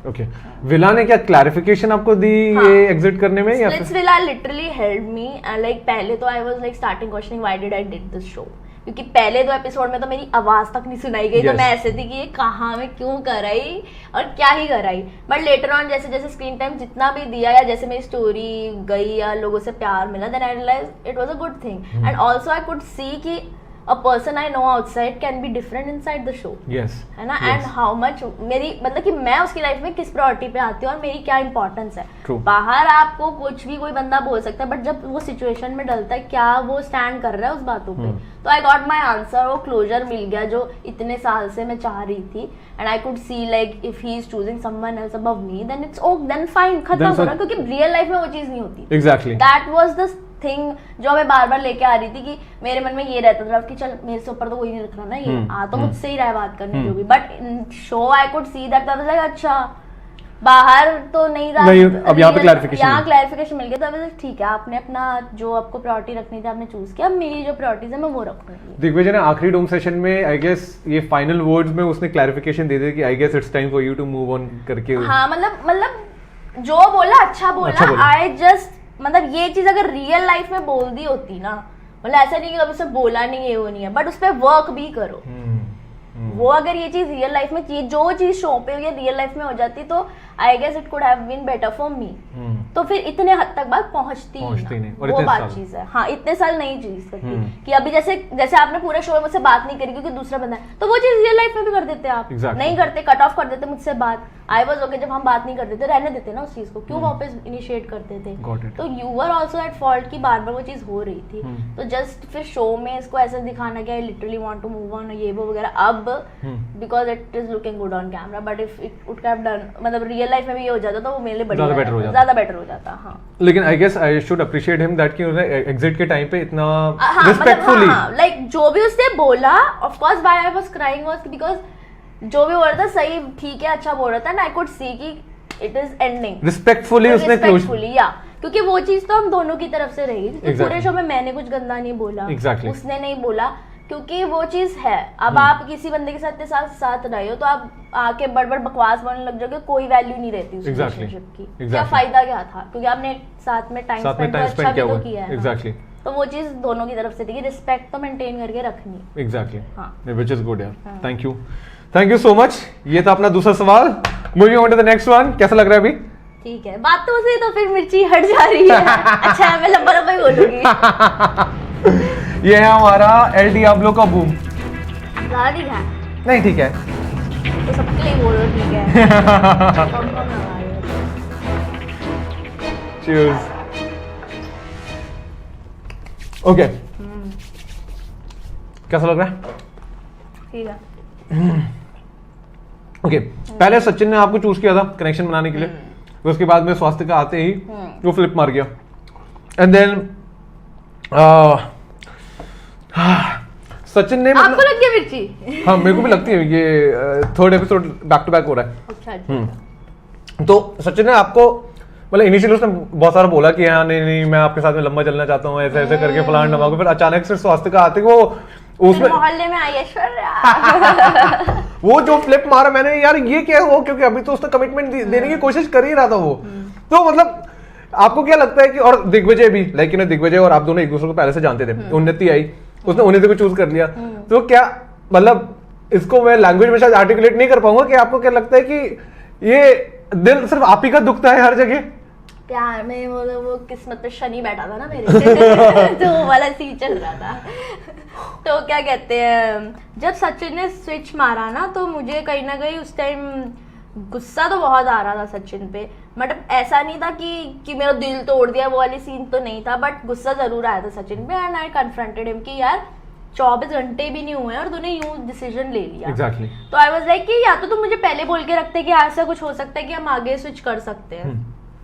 ओके विला ने क्या क्लैरिफिकेशन आपको दी ये एग्जिट करने में? या फिर villa literally help me and like पहले तो I was like starting questioning why did I did this show, क्योंकि पहले 2 एपिसोड में तो मेरी आवाज तक नहीं सुनाई गई. तो मैं ऐसे थी कि ये कहाँ में क्यों कराई और क्या ही कराई. बट लेटर ऑन जैसे जैसे स्क्रीन टाइम जितना भी दिया या जैसे मेरी स्टोरी गई या लोगों से प्यार मिला, then I realise it was a good thing. And also I could see कि a person I know outside can be different inside the show. Yes. है ना? And how much मेरी मतलब कि मैं उसकी लाइफ में किस प्रायोरिटी पे आती हूँ और मेरी क्या इंपॉर्टेंस है. True. बाहर आपको कुछ भी कोई बंदा बोल सकता है, बट जब वो सिचुएशन में डलता है क्या वो स्टैंड कर रहा है उस बातों पे. तो आई गॉट माई आंसर, वो क्लोजर मिल गया जो इतने साल से मैं चाह रही थी. And I could see like if he is choosing someone else above me, then it's okay, then fine, खत्म हो रहा. क्योंकि रियल लाइफ में वो चीज नहीं होती. Exactly that was the thing जो मैं बार बार लेके आ रही थी कि मेरे मन में ये रहता था कि चल मेरे से ऊपर तो कोई नहीं रख रहा ना, ये आ तो मुझसे ही रहा है बात करने जो भी. But in show I could see that अच्छा बाहर तो नहीं रहा. अब यहाँ पे क्लैरिफिकेशन मिल गया. तो ठीक है, आपने अपना जो आपको प्रायोरिटी रखनी थी आपने चूज किया, अब मेरी जो प्रायोरिटीज है मैं वो रखूंगी. दिग्विजय ने आखिरी डोम सेशन में आई गेस ये फाइनल वर्ड्स में उसने क्लैरिफिकेशन दे दी कि I guess it's time for you to move on करके. हाँ मतलब जो बोला अच्छा बोला. आई जस्ट मतलब ये चीज अगर रियल लाइफ में बोल दी होती ना, मतलब ऐसा नहीं कि कभी उसे बोला नहीं है वो नहीं है, बट उस पर वर्क भी करो. वो अगर ये चीज रियल लाइफ में जो चीज शो पे या रियल लाइफ में हो जाती तो I guess it could have been better for me. तो फिर इतने हद तक बात पहुंचती नहीं. वो बात चीज है. हाँ इतने साल नहीं जी सकती कि अभी जैसे आपने पूरे शो में मुझसे बात नहीं करी क्योंकि दूसरा बंदा है, तो वो चीज रियल लाइफ में भी कर देते आप. नहीं करते, कट ऑफ कर देते मुझसे बात. आई वाज ओके जब हम बात नहीं करते थे, रहने देते ना उस चीज को, क्यों वापस इनिशिएट करते थे. तो you were also at fault की बार बार वो चीज हो रही थी. तो जस्ट फिर शो में इसको ऐसे दिखाना कि I literally want to move on ये वो वगैरह अब because it is looking good on camera. But if it would have done मतलब रियल लाइफ में भी ये हो जाता तो वो मेरे लिए ज्यादा बेटर हो जाता. हाँ लेकिन I guess I should appreciate him that कि उसने एग्जिट के टाइम पे इतना रिस्पेक्टफुली लाइक जो भी उसने बोला. Of course why I was crying was because जो भी बोल रहा था सही ठीक है अच्छा बोल रहा था, एंड आई कुड सी कि इट इज एंडिंग रिस्पेक्टफुली. उसने या क्योंकि वो चीज तो हम दोनों की तरफ से रही. पूरे शो में मैंने कुछ गंदा नहीं बोला, उसने नहीं बोला, क्योंकि वो चीज है. अब आप किसी बंदे के साथ रहे हो तो आप आके बड़ बकवास बोलने लग जाओगे, कोई वैल्यू नहीं रहती उस रिलेशनशिप की. क्या फायदा क्या था, क्योंकि आपने साथ में टाइम स्पेंड अच्छा भी तो किया है. एग्जैक्टली. तो वो चीज दोनों की तरफ से थी कि रिस्पेक्ट तो मेंटेन करके रखनी. एग्जैक्टली. हाँ व्हिच इज गुड यार. Thank you so much. ये था अपना दूसरा सवाल. Moving on to the next one. कैसा लग रहा है अभी? ठीक है. बातों से तो फिर मिर्ची हट जा रही है. अच्छा मैं लंबा ही बोलूंगी. ये है हमारा एल डियाब्लो का बूम. ज्यादा ठीक है? नहीं ठीक है तो सबके लिए बोलो ठीक है. Cheers. ओके कैसा लग रहा है? ठीक है. ओके पहले सचिन ने आपको चूज किया था कनेक्शन बनाने के लिए. तो उसके बाद में स्वास्थ्य का आते ही वो फ्लिप मार गया. एंड देन सचिन ने आपको लग गया मिर्ची? हाँ मेरे को भी लगती है. ये 3rd episode back to back हो रहा है. अच्छा. तो सचिन ने आपको मतलब इनिशियली उसने बहुत सारा बोला कि हाँ नहीं मैं आपके साथ में लंबा चलना चाहता हूँ ऐसे ऐसे करके फलान ढमाको. फिर अचानक से स्वास्थ्य का आते वो उसमें मोहल्ले में आई ऐश्वर्या. वो जो फ्लिप मारा मैंने यार ये क्या हो, क्योंकि अभी तो उसने कमिटमेंट देने की कोशिश कर ही रहा था वो. तो मतलब आपको क्या लगता है कि और दिग्विजय भी लाइक दिग्विजय और आप दोनों एक दूसरे को पहले से जानते थे. उन्नति आई उसने उन्हीं को चूज कर लिया। तो क्या मतलब इसको मैं लैंग्वेज में शायद आर्टिकुलेट नहीं कर पाऊंगा कि आपको क्या लगता है कि ये दिल सिर्फ आप ही का दुखता है हर जगह? प्यार में वो किस्मत पे शनि बैठा था ना मेरे तो वो वाला सीन चल रहा था। तो क्या कहते हैं, जब सचिन ने स्विच मारा ना तो मुझे कहीं ना कहीं उस टाइम गुस्सा तो बहुत आ रहा था सचिन पे। मतलब ऐसा नहीं था कि मेरा दिल तोड़ दिया, वो वाली सीन तो नहीं था, बट गुस्सा जरूर आया था सचिन पे। एंड आई कन्फ्रंटेड हिम कि यार 24 घंटे भी नहीं हुए और तूने यूं डिसीजन ले लिया। Exactly. तो आई वाज लाइक कि या तो तुम मुझे पहले बोल के रखते कि ऐसा कुछ हो सकता है कि हम आगे स्विच कर सकते हैं।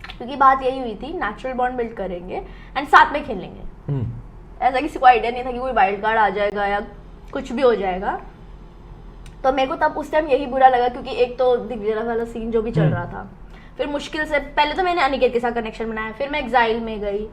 क्योंकि बात यही हुई थी, नेचुरल बॉन्ड बिल्ड करेंगे एंड साथ में खेलेंगे। ऐसा किसी को आइडिया नहीं था कि कोई वाइल्ड कार्ड आ जाएगा या कुछ भी हो जाएगा। तो मेरे को तब उस टाइम यही बुरा लगा, क्योंकि एक तो दिग्विजय वाला सीन जो भी चल रहा था, फिर मुश्किल से पहले तो मैंने अनिकेत के साथ कनेक्शन बनाया, फिर मैं एग्जाइल में गई,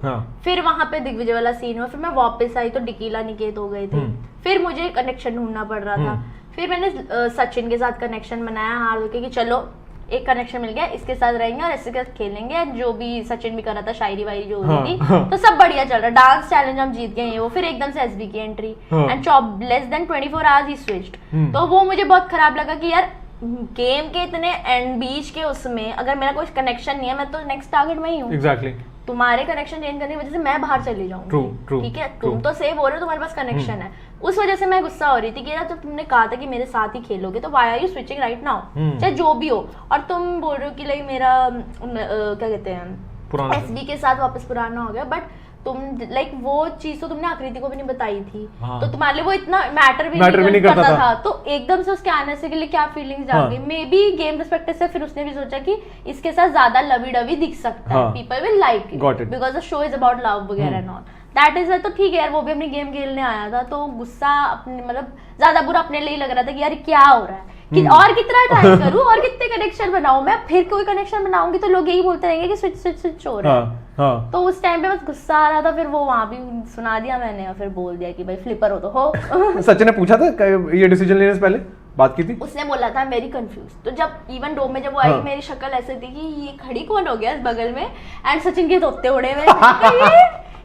फिर वहां पे दिग्विजय वाला सीन हुआ, फिर मैं वापस आई तो डिकीला निकेत हो गए थे, फिर मुझे कनेक्शन ढूंढना पड़ रहा था। फिर मैंने सचिन के साथ कनेक्शन बनाया हार होके कि चलो एक कनेक्शन मिल गया, इसके साथ रहेंगे और इसके साथ खेलेंगे। जो भी सचिन भी कर रहा था, शायरी वायरी जो हो रही थी, तो सब बढ़िया चल रहा। डांस चैलेंज हम जीत गए वो, फिर एकदम से एसबी की entry and less than 24 hours he switched. तो वो मुझे बहुत खराब लगा कि यार गेम के इतने एंड बीच के उसमें अगर मेरा कोई कनेक्शन नहीं है, मैं तो नेक्स्ट टारगेट में ही हूँ। Exactly. तुम्हारे कनेक्शन चेंज करने की वजह से मैं बाहर चली जाऊंगी, ठीक है? तुम तो सेव हो रहे हो, तुम्हारे पास कनेक्शन है। उस वजह से मैं गुस्सा हो रही थी कि यार जब तुमने कहा था कि मेरे साथ ही खेलोगे तो why are you switching right now, चाहे जो भी हो। और तुम बोल रहे हो कि लाइक मेरा क्या कहते हैं एसबी के साथ वापस पुराना हो गया, बट तुम लाइक वो चीज तो तुमने आकृति को भी नहीं बताई थी। तो तुम्हारे लिए वो इतना मैटर भी नहीं करता था। तो एकदम से उसके आने से के लिए क्या फीलिंग्स जाग गई। मे बी गेम पर्सपेक्टिव से फिर उसने भी सोचा कि इसके साथ ज्यादा लवी डवी दिख सकता है, people will like it because the show is about love वगैरह एंड ऑल दैट इज। तो ठीक है यार, वो भी अपनी गेम खेलने आया था, तो गुस्सा अपने मतलब ज्यादा बुरा अपने लिए लग रहा था कि यार क्या हो रहा है, कि और कितना टाइम करूं और कितने कनेक्शन बनाऊं मैं, फिर कोई कनेक्शन बनाऊंगी तो लोग यही बोलते रहेंगे कि स्विच स्विच स्विच हो रहा है। तो उस टाइम पे बस गुस्सा आ रहा था, फिर वो वहां भी सुना दिया मैंने और फिर बोल दिया कि भाई फ्लिपर हो तो हो। सचिन ने पूछा था ये डिसीजन लेने से पहले बात की थी? उसने बोला था वेरी कंफ्यूज। तो जब इवन डोम में जब वो आई, मेरी शक्ल ऐसे थी कि ये खड़ी कौन हो गया इस बगल में, एंड सचिन के धोते उड़े हुए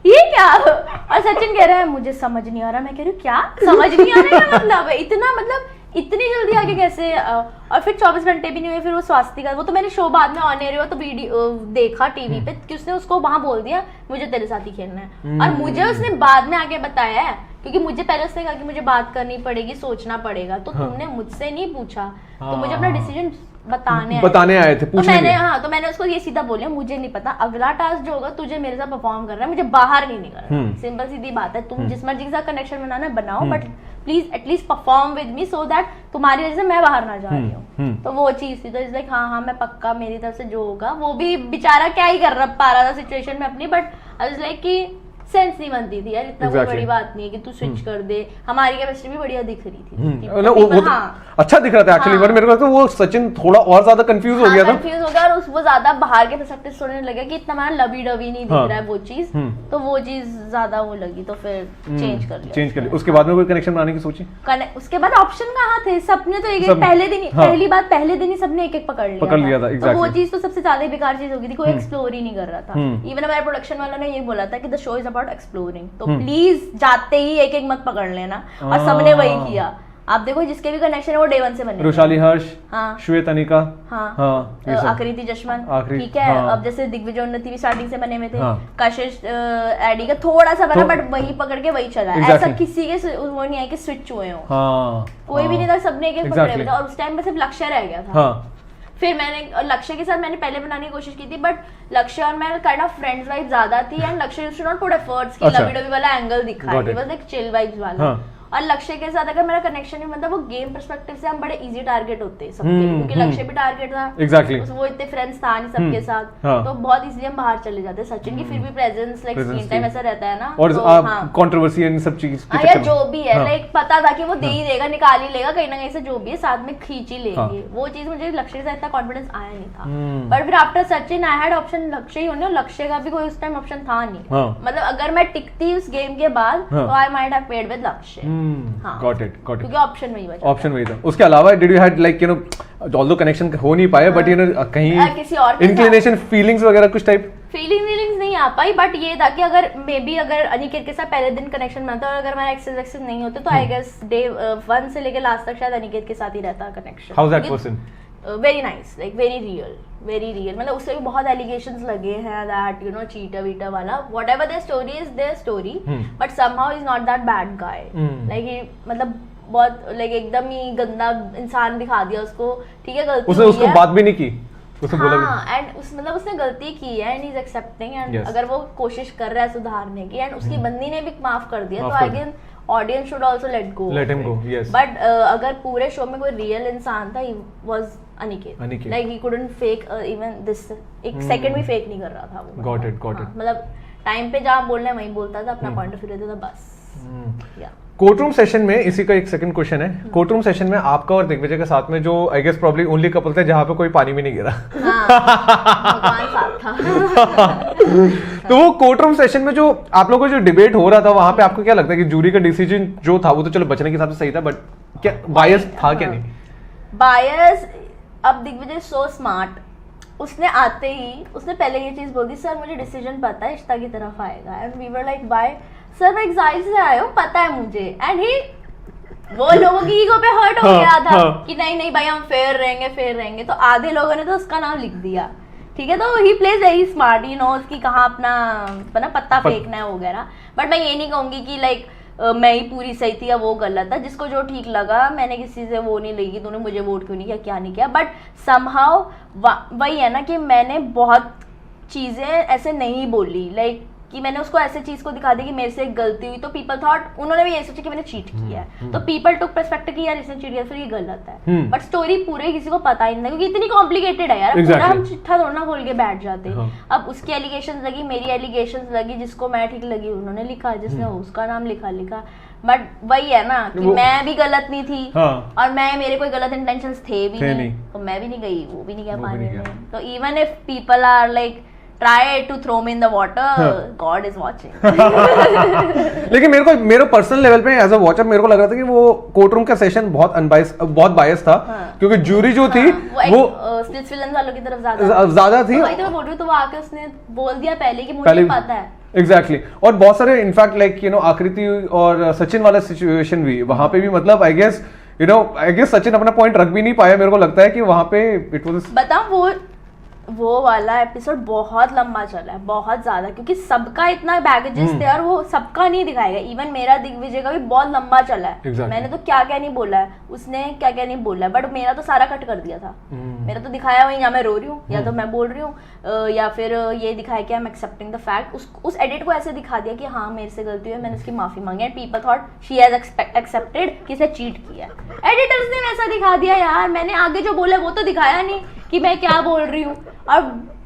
ये क्या, और सचिन कह रहा है मुझे समझ नहीं आ रहा। मैं कह रही हूँ क्या समझ नहीं आ रहा, मतलब इतना मतलब इतनी जल्दी आगे कैसे। और फिर 24 घंटे भी नहीं हुए, फिर वो स्वास्तिका, वो तो मैंने शो बाद में ऑन एयर हुआ तो वीडियो देखा टीवी पे कि उसने उसको वहां बोल दिया मुझे तेरे साथ ही खेलना है। और मुझे उसने बाद में आगे बताया है, क्योंकि मुझे पहले उसने कहा कि मुझे बात करनी पड़ेगी, सोचना पड़ेगा। तो तुमने मुझसे नहीं पूछा, तो मुझे अपना डिसीजन बताने आए थे, तो मैंने उसको ये सीधा बोला मुझे नहीं पता, अगला टास्क जो होगा तुझे मेरे साथ परफॉर्म करना है, मुझे बाहर नहीं निकलना। सिंपल सीधी बात है, तुम जिस मर्जी के साथ कनेक्शन बनाना बनाओ, but please at least perform with me so that तुम्हारी वजह से मैं बाहर ना जा रही हूँ। तो वो चीज थी। तो इज लाइक हाँ मैं पक्का, मेरी तरफ से जो होगा। वो भी बेचारा क्या ही कर पा रहा था सिचुएशन में अपनी, बट आई वाज लाइक कि सेंस नहीं बनती थी यार, इतना कोई बड़ी बात नहीं है कि तू स्विच कर दे। हमारी केमिस्ट्री भी बढ़िया दिख रही थी, अच्छा दिख रहा था एक्चुअली, बट मेरे को लगता है वो सचिन थोड़ा और ज्यादा कंफ्यूज हो गया था। कंफ्यूज हो गया और वो ज्यादा बाहर के पर्सपेक्टिव से सोचने लगा कि इतना हमारा लवी डवी नहीं दिख रहा है वो चीज। तो वो चीज ज्यादा वो लगी, तो फिर चेंज कर लिया। उसके बाद में कोई कनेक्शन बनाने की सोची? उसके बाद ऑप्शन कहाँ थे, सबने तो एक पहले दिन पहली बात पहले दिन ही सबने एक एक पकड़ लिया था। तो वो चीज तो सबसे ज्यादा बेकार चीज होगी थी, कोई एक्सप्लोर ही नहीं कर रहा था। इवन हमारे प्रोडक्शन वालों ने ये बोला था कि the show is about exploring, तो प्लीज जाते ही एक एक मत पकड़ लेना। और सबने वही किया। आप देखो जिसके भी कनेक्शन है वो डे 1 से बने। रुशाली हर्ष, श्वेत अनिका, आकृति जशवंत, ठीक है। अब जैसे दिग्विजय उन्नति भी स्टार्टिंग से बने हुए थे। कशिश एडी का थोड़ा सा बना, बट वही पकड़ के वही चला। ऐसा किसी के वो नहीं है कि स्विच हुए हो, कोई भी नहीं था, सबने एक एक पकड़े हुए थे। और उस टाइम में सिर्फ लक्ष्य रह गया था। फिर मैंने लक्ष्य के साथ मैंने पहले बनाने की कोशिश की थी, बट लक्ष्य और मैं काइंड ऑफ फ्रेंड्स वाइब ज्यादा थी, and Lakshya used to not put efforts कि लवी डवी वाला एंगल दिखा, it was like chill vibes वाला। और लक्ष्य के साथ अगर मेरा कनेक्शन नहीं बनता, वो गेम पर्सपेक्टिव से हम बड़े इजी टारगेट होते सबके, क्योंकि लक्ष्य भी टारगेट था। Exactly. वो इतने फ्रेंड्स था नहीं सबके साथ, तो बहुत इजीली हम बाहर चले जाते। सचिन की फिर भी प्रेजेंस लाइक स्क्रीन टाइम ऐसा रहता है ना, और कंट्रोवर्सी इन सब चीज या जो भी है लाइक पता था कि वो दे ही देगा, निकाल ही लेगा कहीं ना कहीं से, जो भी है साथ में खींच ही लेंगे। वो चीज मुझे लक्ष्य के साथ इतना कॉन्फिडेंस आया नहीं था। बट फिर after Sachin I had option लक्ष्य ही होने, और लक्ष्य का भी कोई उस टाइम ऑप्शन था नहीं। मतलब अगर मैं टिकती उस गेम के बाद तो I might have paid with लक्ष्य। क्योंकि ऑप्शन वही था। उसके अलावा did you had like you no, although connection हो नहीं पाए, बट यू नो कहीं किसी और इंक्लिनेशन फीलिंग्स वगैरह कुछ टाइप? फीलिंग्स नहीं आ पाई, बट ये था कि अगर मे बी अगर अनिकेत के साथ पहले दिन कनेक्शन बनता और अगर हमारा एक्सेस नहीं होते तो आई गेस डे 1 से लेके लास्ट तक शायद अनिकेत के साथ ही रहता connection. How is that person? Very nice, like very real. मतलब उससे भी बहुत एलिगेशंस लगे हैं दैट यू नो चीटर वीटर वाला. Whatever their story is their story, but somehow is not that bad guy. Like मतलब बहुत लाइक एकदम ही गंदा इंसान दिखा दिया उसको. ठीक है, गलती उसने उसको बात भी नहीं की, उसने बोला भी एंड मतलब उसने गलती की है and he is accepting and Yes. अगर वो कोशिश कर रहा है सुधारने की एंड उसकी बंदी ने भी माफ कर दिया, तो I guess audience should also let him go. Yes. But अगर पूरे शो में कोई रियल इंसान था, he was Aniket. Like he couldn't fake even this. एक सेकंड भी फेक नहीं कर रहा था वो. Got it. मतलब टाइम पे जहाँ बोलना है वहीं बोलता था, अपना पॉइंट ऑफ व्यू देता था बस. या कोर्ट रूम सेशन में इसी का एक सेकंड क्वेश्चन है. कोर्ट रूम सेशन में आपका और दिग्विजय के साथ में जो I guess probably only couple थे जहाँ पे कोई पानी भी नहीं गिरा. भगवान साथ था. तो वो कोर्ट रूम सेशन में जो आप लोगों को जो डिबेट हो रहा था वहां पे आपको क्या लगता है कि जूरी का डिसीजन जो था वो तो चलो बचने के हिसाब से सही था, बट क्या बायस था क्या नहीं? बायस. अब दिग्विजय सो स्मार्ट, उसने आते ही उसने पहले ये चीज बोल दी, सर मुझे डिसीजन पता है इश्ता की तरफ आएगा. And we were like bye sir, मैं एग्जाइल से आया हूँ, पता है मुझे. एंड ही वो लोगों की ईगो पे हर्ट हो गया था कि नहीं भाई हम फेयर रहेंगे. तो आधे लोगों ने तो उसका नाम लिख दिया. ठीक है, तो he plays very smart, he knows कि कहाँ अपना पत्ता फेंकना है वगैरह. बट मैं ये नहीं कहूंगी कि लाइक मैं ही पूरी सही थी या वो गलत था. जिसको जो ठीक लगा, मैंने किसी से वो नहीं लगी तूने मुझे वोट क्यों नहीं किया, क्या नहीं किया. बट समहाउ वही है ना कि मैंने बहुत चीजें ऐसे नहीं बोली, लाइक कि मैंने उसको ऐसे चीज को दिखा दी कि मेरे से एक गलती हुई, तो पीपल थॉट, उन्होंने भी ये सोचा कि मैंने चीट किया है. तो पीपल टुक पर्सपेक्टिव कि यार इसने चीट किया, फिर ये गलत है. बट स्टोरी पूरे किसी को पता ही नहीं था क्योंकि इतनी कॉम्प्लिकेटेड है यार. पूरा हम चिट्ठा थोड़ा ना खोल के बैठ जाते. अब उसकी एलिगेशंस लगी, मेरी एलिगेशंस लगी, जिसको मैं ठीक लगी उन्होंने लिखा, जिसने उसका नाम लिखा. बट वही है ना कि मैं भी गलत नहीं थी. और मेरे कोई गलत इंटेंशंस थे भी नहीं, तो मैं भी नहीं गई, वो भी नहीं गया पानी में. तो even if people are like try to throw me in the water, God is watching. लेकिन मेरे पर्सनल लेवल पे एज अ वॉचर मेरे को लग रहा था कि वो कोर्ट रूम का सेशन बहुत बायस था. क्योंकि जूरी जो थी वो स्प्लिट्स विलन वालों की तरफ ज्यादा थी. वही तो मैं बोल रही हूँ, तो वो आके उसने बोल दिया पहले कि मुझे पता है. एग्जैक्टली. और बहुत सारे इनफैक्ट लाइक यू नो आकृति और सचिन वाला सिचुएशन भी वहां पे भी, मतलब आई गेस सचिन अपना पॉइंट रख भी नहीं पाया. मेरे को लगता है कि वहां पे इट वाज, बताओ वो वाला एपिसोड बहुत लंबा चला है, बहुत ज्यादा, क्योंकि सबका इतना बैगेजेस थे और वो सबका नहीं दिखाएगा. इवन मेरा दिग्विजय का भी बहुत लंबा चला है. Exactly. मैंने तो क्या नहीं बोला है, उसने क्या नहीं बोला है, बट मेरा तो सारा कट कर दिया था. मेरा तो दिखाया वही, या मैं रो रही हूँ या तो मैं बोल रही हूँ, या फिर ये दिखाया कि I am accepting the fact. उस एडिट को ऐसे दिखा दिया कि हाँ मेरे से गलती हुई, मैंने उसकी माफी मांगी and people thought she has accepted कि इसने चीट किया. एडिटर्स ने वैसा दिखा दिया यार. मैंने आगे जो बोला वो तो दिखाया नहीं कि मैं क्या बोल रही हूँ. और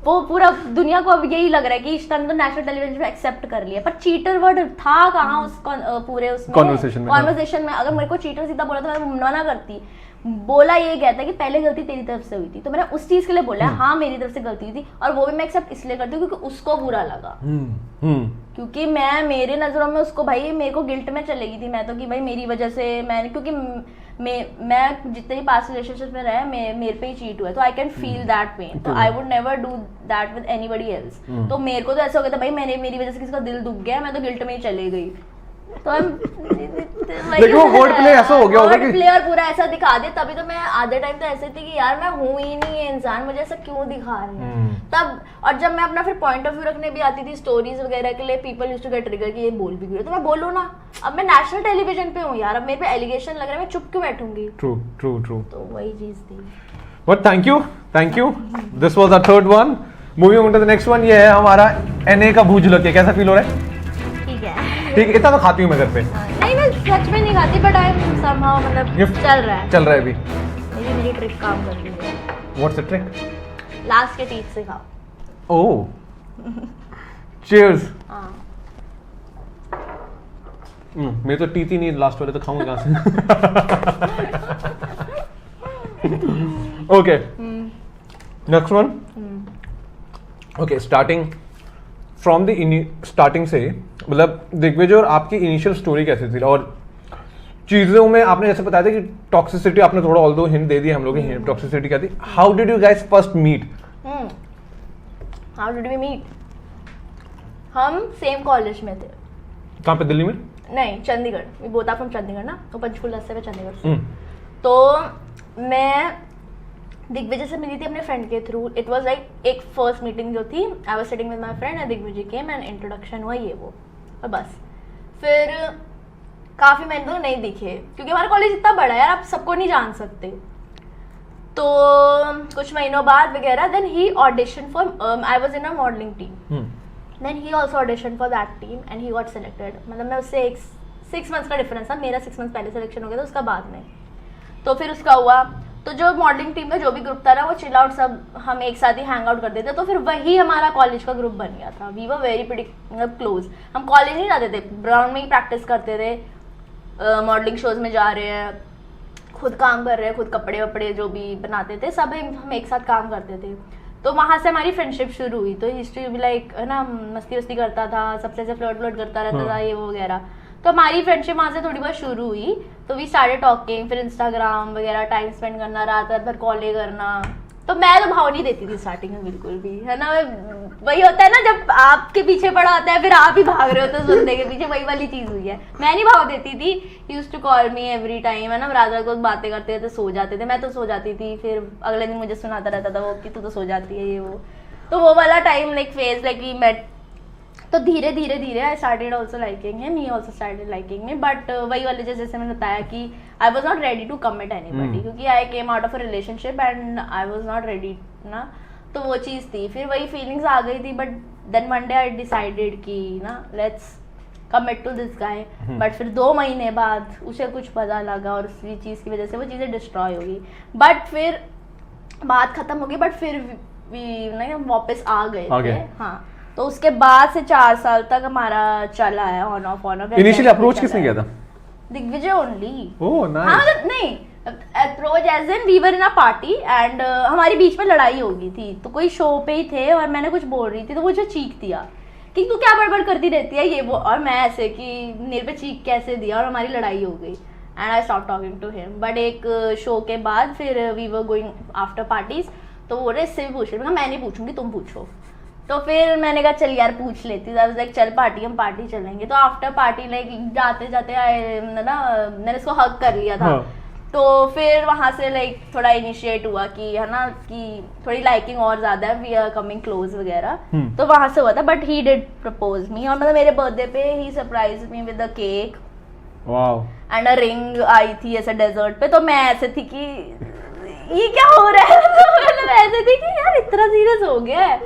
वो पूरा दुनिया को अब यही लग रहा है कि इस टाइम तो नेशनल टेलीविजन पे एक्सेप्ट कर लिया, पर चीटर वर्ड था कहाँ उस पूरे उसमें कॉन्वर्सेशन में. अगर मेरे को चीटर सीधा बोला तो मैं मना करती. बोला ये कहता है कि पहले गलती तेरी तरफ से हुई थी, तो मैंने उस चीज के लिए बोला हाँ मेरी तरफ से गलती हुई थी, और वो भी मैं एक्सेप्ट इसलिए करती हूँ क्योंकि उसको बुरा लगा. क्योंकि मैं मेरे नजरों में उसको भाई मेरे को गिल्ट में चलेगी थी मैं तो कि भाई मेरी वजह से मैंने, क्योंकि मैं जितने भी पास्ट रिलेशनशिप में रहे मेरे पे ही चीट हुआ है, तो I can feel that pain. तो I would never do that with anybody else. तो मेरे को तो ऐसा हो गया था भाई मेरी वजह से किसी का दिल दुख गया, मैं तो गिल्ट में ही चली गई. तो देखो वर्ड प्ले ऐसा हो गया होगा कि प्ले और पूरा ऐसा दिखा दिया. तभी तो मैं आधे टाइम तो ऐसे थी कि यार मैं हूँ ही नहीं ये इंसान, मुझे ऐसा क्यों दिखा रहे हैं. तब और जब मैं अपना फिर पॉइंट ऑफ व्यू रखने भी आती थी स्टोरीज वगैरह के लिए, people used to get trigger कि ये बोल भी गई, तो मैं बोलूँ ना. अब मैं नेशनल टेलीविजन पे हूँ यार, अब मेरे पे एलिगेशन लग रहा है, मैं चुप क्यों बैठूंगी. ट्रू. तो वही चीज थी. But thank you. This was our third one. Moving on to the next one. ये है हमारा एनए का भूज लगे. कैसा फील हो रहा है? ठीक है. इतना तो खाती हूँ मैं घर पे. नहीं मैं सच में नहीं खाती, बट आई एम समहाउ मतलब चल रहा है अभी. मेरी ट्रिक काम कर रही है. What's the trick? लास्ट के टीथ से खाओ. ओह चीयर्स. मेरे तो टीथ ही नहीं, लास्ट वाले तो खाऊंगा कहाँ से. Okay next one. Okay starting from the starting से, मतलब दिग्विजय और आपकी इनिशियल स्टोरी कैसी थी, और चीजों में आपने जैसे बताया था कि टॉक्सिसिटी आपने थोड़ा ऑल्दो हिंट दे दिया हम लोग की, टॉक्सिसिटी क्या थी. How did you guys first meet? How did we meet? हम सेम कॉलेज में थे। कहाँ पे, दिल्ली में? नहीं, Chandigarh. We both are from Chandigarh ना, तो पंचकुला से चंडीगढ़ से। हम्म। तो मैं दिग्विजय से मिली थी अपने फ्रेंड के थ्रू। इट वाज लाइक एक फर्स्ट मीटिंग जो थी, I was sitting with my friend and Digvijay came and introduction हुआ ये वो, और बस। फिर काफी महीने तो नहीं दिखे क्योंकि हमारा कॉलेज इतना बड़ा है यार, आप सबको नहीं जान सकते। तो कुछ महीनों बाद वगैरह then he audition for, I was in a modelling team, then he also audition for that team and he got selected. मतलब मैं उससे 6 मंथ्स का डिफरेंस था, मेरा 6 मंथ्स पहले सिलेक्शन हो गया था, उसका बाद में। तो फिर उसका हुआ, तो जो मॉडलिंग टीम का जो भी ग्रुप था ना, वो चिल आउट सब हम एक साथ ही हैंग आउट करते थे। तो फिर वही हमारा कॉलेज का ग्रुप बन गया था। वी वर वेरी मतलब क्लोज। हम कॉलेज नहीं जाते थे, ग्राउंड में ही प्रैक्टिस करते थे, मॉडलिंग शोज में जा रहे हैं, खुद काम कर रहे हैं, खुद कपड़े वपड़े जो भी बनाते थे सब हम एक साथ काम करते थे। तो वहाँ से हमारी फ्रेंडशिप शुरू हुई। तो हिस्ट्री भी लाइक है ना, मस्ती वस्ती करता था, सबसे से फ्लर्ट करता रहता था, ये वो वगैरह। तो हमारी फ्रेंडशिप वहाँ से थोड़ी बहुत शुरू हुई। तो वी स्टार्टेड टॉकिंग, फिर इंस्टाग्राम वगैरह टाइम स्पेंड करना, रात भर कॉल करना। तो मैं तो भाव नहीं देती थी स्टार्टिंग में बिल्कुल भी, है ना। वही होता है ना, जब आपके पीछे पड़ा होता है फिर आप ही भाग रहे होते हो उस बंदे के पीछे, वही वाली चीज हुई है। मैं नहीं भाव देती थी। He used to call me every time, है ना। रात को बातें करते थे, सो जाते थे, मैं तो सो जाती थी। फिर अगले दिन मुझे सुनाता रहता था वो कि तू तो सो जाती है, ये वो। तो वो वाला time like phase like we met. तो धीरे धीरे I started also liking him, he also started liking me. But वही वाले जैसे मैंने बताया कि I was not ready to commit anybody, क्योंकि I came out of a relationship and I was not ready ना। तो वो चीज़ थी, फिर वही फीलिंग्स आ गई थी। But then one day I decided कि ना let's commit to this guy. But फिर 2 महीने बाद उसे कुछ पता लगा और उसी चीज़ की वजह से वो चीज़ें डिस्ट्रॉय होगी। बट फिर बात खत्म हो गई, बट फिर नहीं वापस आ गए थे। हाँ, तो उसके बाद से 4 साल तक हमारा चला है ऑन ऑफ। इनिशियली अप्रोच किसने किया था? दिग्विजय ओनली। Oh nice. हाँ मतलब नहीं, approach as in we were in a party and हमारी बीच में लड़ाई हो गई थी। तो कोई शो पे ही थे और मैंने कुछ बोल रही थी, तो वो जो चीख दिया कि तू क्या बड़बड़ करती रहती है ये वो, और मैं ऐसे कि मेरे पे चीख कैसे दिया, और हमारी लड़ाई हो गई and I stop talking to him. But एक शो के बाद फिर we were going after parties, तो वो इससे भी पूछ रहे, मैं नहीं पूछूंगी तुम पूछो। तो फिर मैंने कहा चल यार पूछ लेती हूँ। लाइक चल पार्टी, हम पार्टी चलेंगे। तो आफ्टर पार्टी लाइक जाते जाते ना मैंने उसको हग कर लिया था। तो फिर वहां से लाइक थोड़ा इनिशिएट हुआ कि है ना कि थोड़ी लाइकिंग और ज्यादा है, वी आर कमिंग क्लोज वगैरह। तो वहां से हुआ था। But he did propose me, और मतलब मेरे बर्थडे पे ही surprise me with a cake and a ring आई थी ऐसे डेजर्ट पे। तो मैं ऐसे थी कि ये क्या हो रहा है मतलब ऐसे थी कि यार इतना सीरियस हो गया है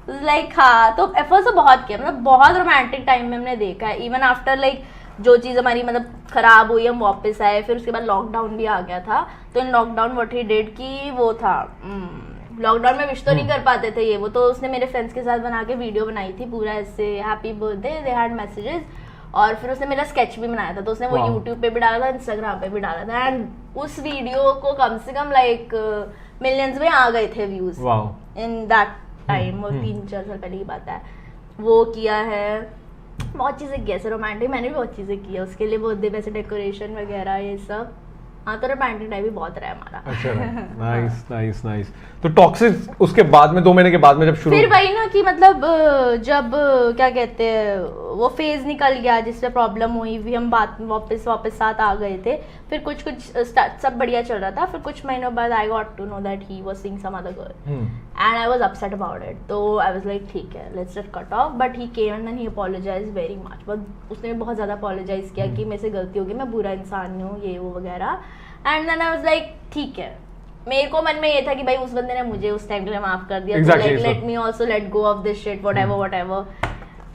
लाइक। हाँ, तो एफर्ट्स तो बहुत किया, मतलब बहुत रोमांटिक टाइम में हमने देखा है। इवन आफ्टर लाइक जो चीज़ हमारी मतलब खराब हुई, हम वापस आए, फिर उसके बाद लॉकडाउन भी आ गया था। तो in lockdown what he did कि वो था लॉकडाउन में विश तो नहीं कर पाते थे ये वो, तो उसने मेरे फ्रेंड्स के साथ बना के वीडियो बनाई थी पूरा ऐसे happy birthday, they had messages. और फिर उसने मेरा स्केच भी बनाया था, तो उसने वो यूट्यूब पे भी डाला था, इंस्टाग्राम पे भी डाला था। एंड उस वीडियो को कम से कम लाइक मिलियंस में आ गए थे व्यूज इन दैट टाइम। वो 3-4 साल पहले की बात है। वो किया है, बहुत चीज़ें की है रोमांटिक, मैंने भी बहुत चीज़ें की है उसके लिए, बर्थडे वैसे डेकोरेशन वगैरह ये सब। हाँ, तो रोमांटिक टाइम भी बहुत रहा है हमारा। अच्छा, नाइस नाइस नाइस। तो टॉक्सिक उसके बाद में 2 महीने के बाद में जब शुरू, फिर वही ना कि मतलब जब क्या कहते हैं वो फेज निकल गया जिससे प्रॉब्लम हुई, भी हम बात वापस साथ आ गए थे। फिर कुछ सब बढ़िया चल रहा था। फिर कुछ महीनों बाद I got to know that he was seeing some other girl and I was upset about it. तो आई वाज लाइक ठीक है, let's just cut off. But he came and then he apologised very much. But उसने बहुत ज़्यादा apologise किया कि मेरे से गलती होगी, मैं बुरा इंसान हूँ, ये वो वगैरह। And then I was like ठीक है, मेरे को मन में ये था कि भाई उस बंदे ने मुझे उस टाइम के लिए माफ कर दिया, exactly, तो let me also let go of this shit whatever.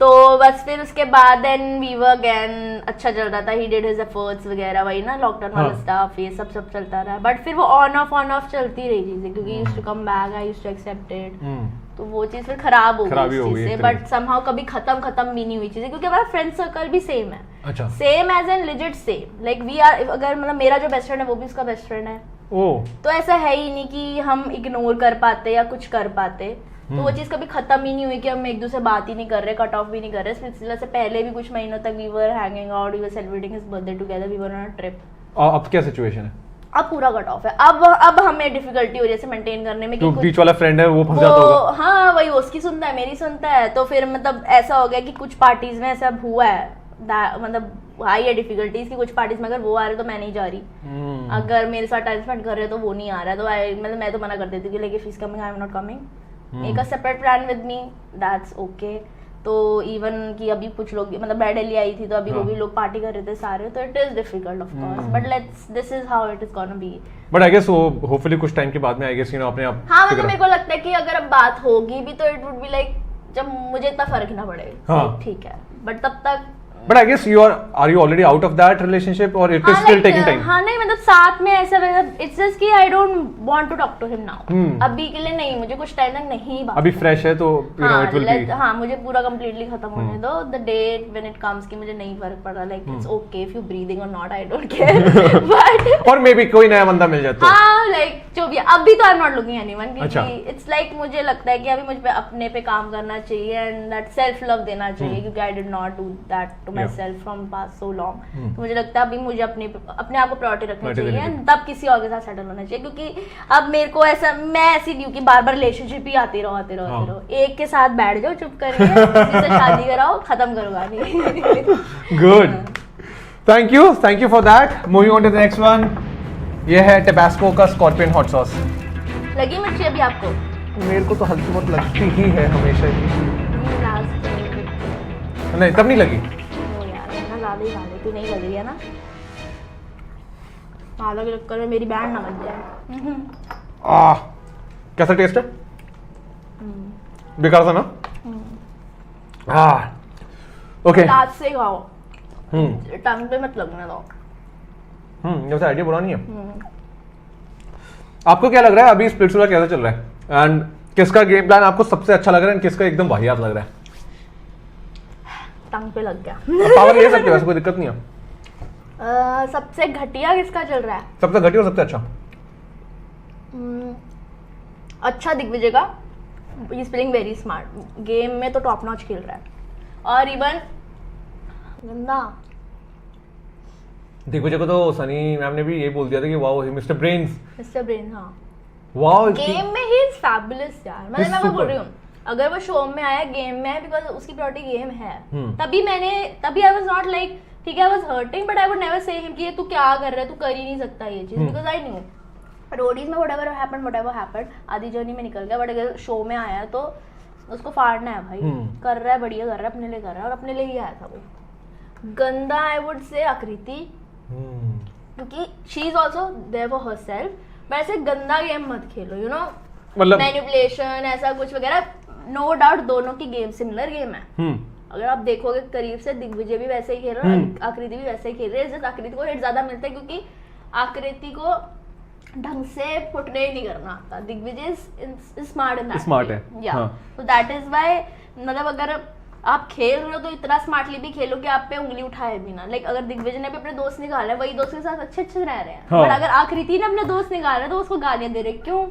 तो बस फिर उसके बाद देन वी वर अगेन, अच्छा चल रहा था, ही डिड हिज एफर्ट्स वगैरह, वही ना लॉकडाउन वाला स्टफ, ये सब चलता रहा। बट फिर वो ऑन ऑफ चलती रही चीजें, क्योंकि used to come back, I used to accept it. तो वो चीज फिर खराब हो गई उस चीज से। बट समहाउ कभी खत्म भी नहीं हुई चीजें, क्योंकि हमारा फ्रेंड सर्कल भी सेम है। अच्छा, same as in legit same, like we are, अगर मतलब मेरा जो बेस्ट फ्रेंड है वो भी उसका बेस्ट फ्रेंड है। तो ऐसा है ही नहीं कि हम इग्नोर कर पाते या कुछ कर पाते। तो वो चीज कभी खत्म ही नहीं हुई कि हम एक दूसरे बात ही नहीं कर रहे, कट ऑफ भी नहीं कर रहे। सिलसिला से पहले भी कुछ महीनों तक we were hanging out, we were celebrating his birthday together, we were on a trip. अब क्या सिचुएशन है? अब पूरा कट ऑफ है। अब हमें डिफिकल्टी हो रही है मेंटेन करने में कि तो बीच वाला फ्रेंड है वो फंस जाता होगा। हाँ वही, उसकी सुनता है मेरी सुनता है, तो फिर मतलब ऐसा हो गया कि कुछ पार्टीज में ऐसा हुआ है, मतलब आई है डिफिकल्टीज की कुछ पार्टीज में, अगर वो आ रहे तो मैं नहीं जा रही, अगर मेरे साथ टाइम स्पेंड कर रहे तो वो नहीं आ रहा, तो मतलब मैं तो मना कर देती हूँ कि if he is coming I am not coming, make a separate plan with me, that's okay. तो इवन कि अभी कुछ लोग मतलब मैं दिल्ली आई थी तो अभी वो भी लोग पार्टी कर रहे थे सारे, तो it is difficult of course, but let's this is how it is gonna be. But I guess वो होपफुली कुछ टाइम के बाद में आई गेस अपने आप हाँ मतलब मेरे को लगता है कि अगर अब बात होगी भी तो इट वुड बी लाइक जब मुझे इतना फर्क ना पड़े, हाँ। ठीक है, बट तब तक But I guess are you already out of that relationship or it is still taking time? हाँ नहीं मतलब साथ में ऐसा इट्स जस्ट कि I don't want to talk to him now, अभी के लिए नहीं, मुझे कुछ टाइम तक नहीं बात अभी फ्रेश है तो you know it will be हाँ मुझे पूरा कंप्लीटली खत्म होने दो, the day when it comes कि मुझे नहीं फर्क पड़ रहा, like it's okay if you breathing और not, I don't care, but और मे बी कोई नया बंदा मिल जाता है, हाँ लाइक जो भी अभी तो I am not looking anyone, अच्छा। क्योंकि इट्स लाइक मुझे लगता है कि अभी मुझे अपने पे काम करना चाहिए एंड दैट सेल्फ लव देना चाहिए, क्योंकि I did not do that to myself from past so long, तो मुझे लगता है अभी मुझे अपने आप को प्रायोरिटी रखनी चाहिए एंड तब किसी और के साथ सेटल होना चाहिए, क्योंकि अब मेरे को ऐसा मैं ऐसी नहीं हूँ कि बार बार रिलेशनशिप ही आते रहो, एक के साथ बैठ जाओ चुप करके, किसी से शादी कराओ, खत्म करो कहानी। Good, thank you for that. Moving on to the next one, ये है टेबास्को का स्कॉर्पियन हॉट सॉस। लगी मिर्ची अभी आपको? मेरे को तो हल्की बहुत लगती ही है हमेशा ही, लास्ट नहीं तब नहीं लगी, ज्यादा ही खा लेती, नहीं लग रही है ना, आधा के चक्कर में मेरी बैंड ना बच जाए। कैसा टेस्ट है? बेकार था ना? ओके, दांत से खाओ, टंग पे मत लगने दो। वैसे आइडिया बुरा नहीं है। आपको क्या लग रहा है अभी स्प्लिट्सविला कैसा चल रहा है एंड किसका गेम प्लान आपको सबसे अच्छा लग रहा है एंड किसका एकदम वाहियात लग रहा है? टंग पे लग गया। पावर ले सकते हो, ऐसा कोई दिक्कत नहीं है। सबसे घटिया किसका चल रहा है? सबसे घटिया और सबसे अच्छा? अच्छा दिग्विजय का, he is playing very smart, game में तो टॉप नॉच खेल रहा है, और इवन गंदा दिग्विजय को तो सनी मैम ने भी ये बोल दिया था कि वाओ मिस्टर ब्रेन्स, हाँ वाओ गेम में ही इज फैबुलस यार, मतलब मैं वो बोल रही हूँ अगर वो शो में आया गेम में, बिकॉज उसकी प्रायोरिटी गेम है, तभी आई वाज नॉट लाइक ठीक है, I was hurting but I would never say him कि तू क्या कर रहा है, तू कर ही नहीं सकता ये चीज, बिकॉज आई न्यू रोडीज में व्हाटएवर हैपेंड आधी जर्नी में निकल गया, बट अगर शो में आया तो उसको फाड़ना है भाई, कर रहा है बढ़िया कर रहा है, अपने लिए कर रहा है, और अपने लिए ही आया था वो। गंदा आई वुड से आकृति, क्योंकि she is also there for herself, but ऐसे गंदा गेम मत खेलो, यू नो मतलब मैनिपुलेशन ऐसा कुछ वगैरह, नो डाउट दोनों की गेम सिमिलर गेम है, अगर आप देखोगे करीब से दिग्विजय भी वैसे ही खेल रहा है, आकृति भी वैसे ही खेल रही है, जस्ट आकृति को हिट ज्यादा मिलता है क्योंकि आकृति को ढंग से पुटने नहीं करना आता, Digvijay is smart in that, smart है, या तो दैट इज व्हाई, मतलब अगर आप खेल रहे हो तो इतना स्मार्टली भी खेलो कि आप पे उंगली उठाए बिना, लाइक अगर दिग्विजय ने भी अपने दोस्त निकाले हैं, वही दोस्त के साथ अच्छे रह रहे हैं, बट अगर आकृति ने अपने दोस्त निकाले तो उसको गालियां दे रहे, क्यों?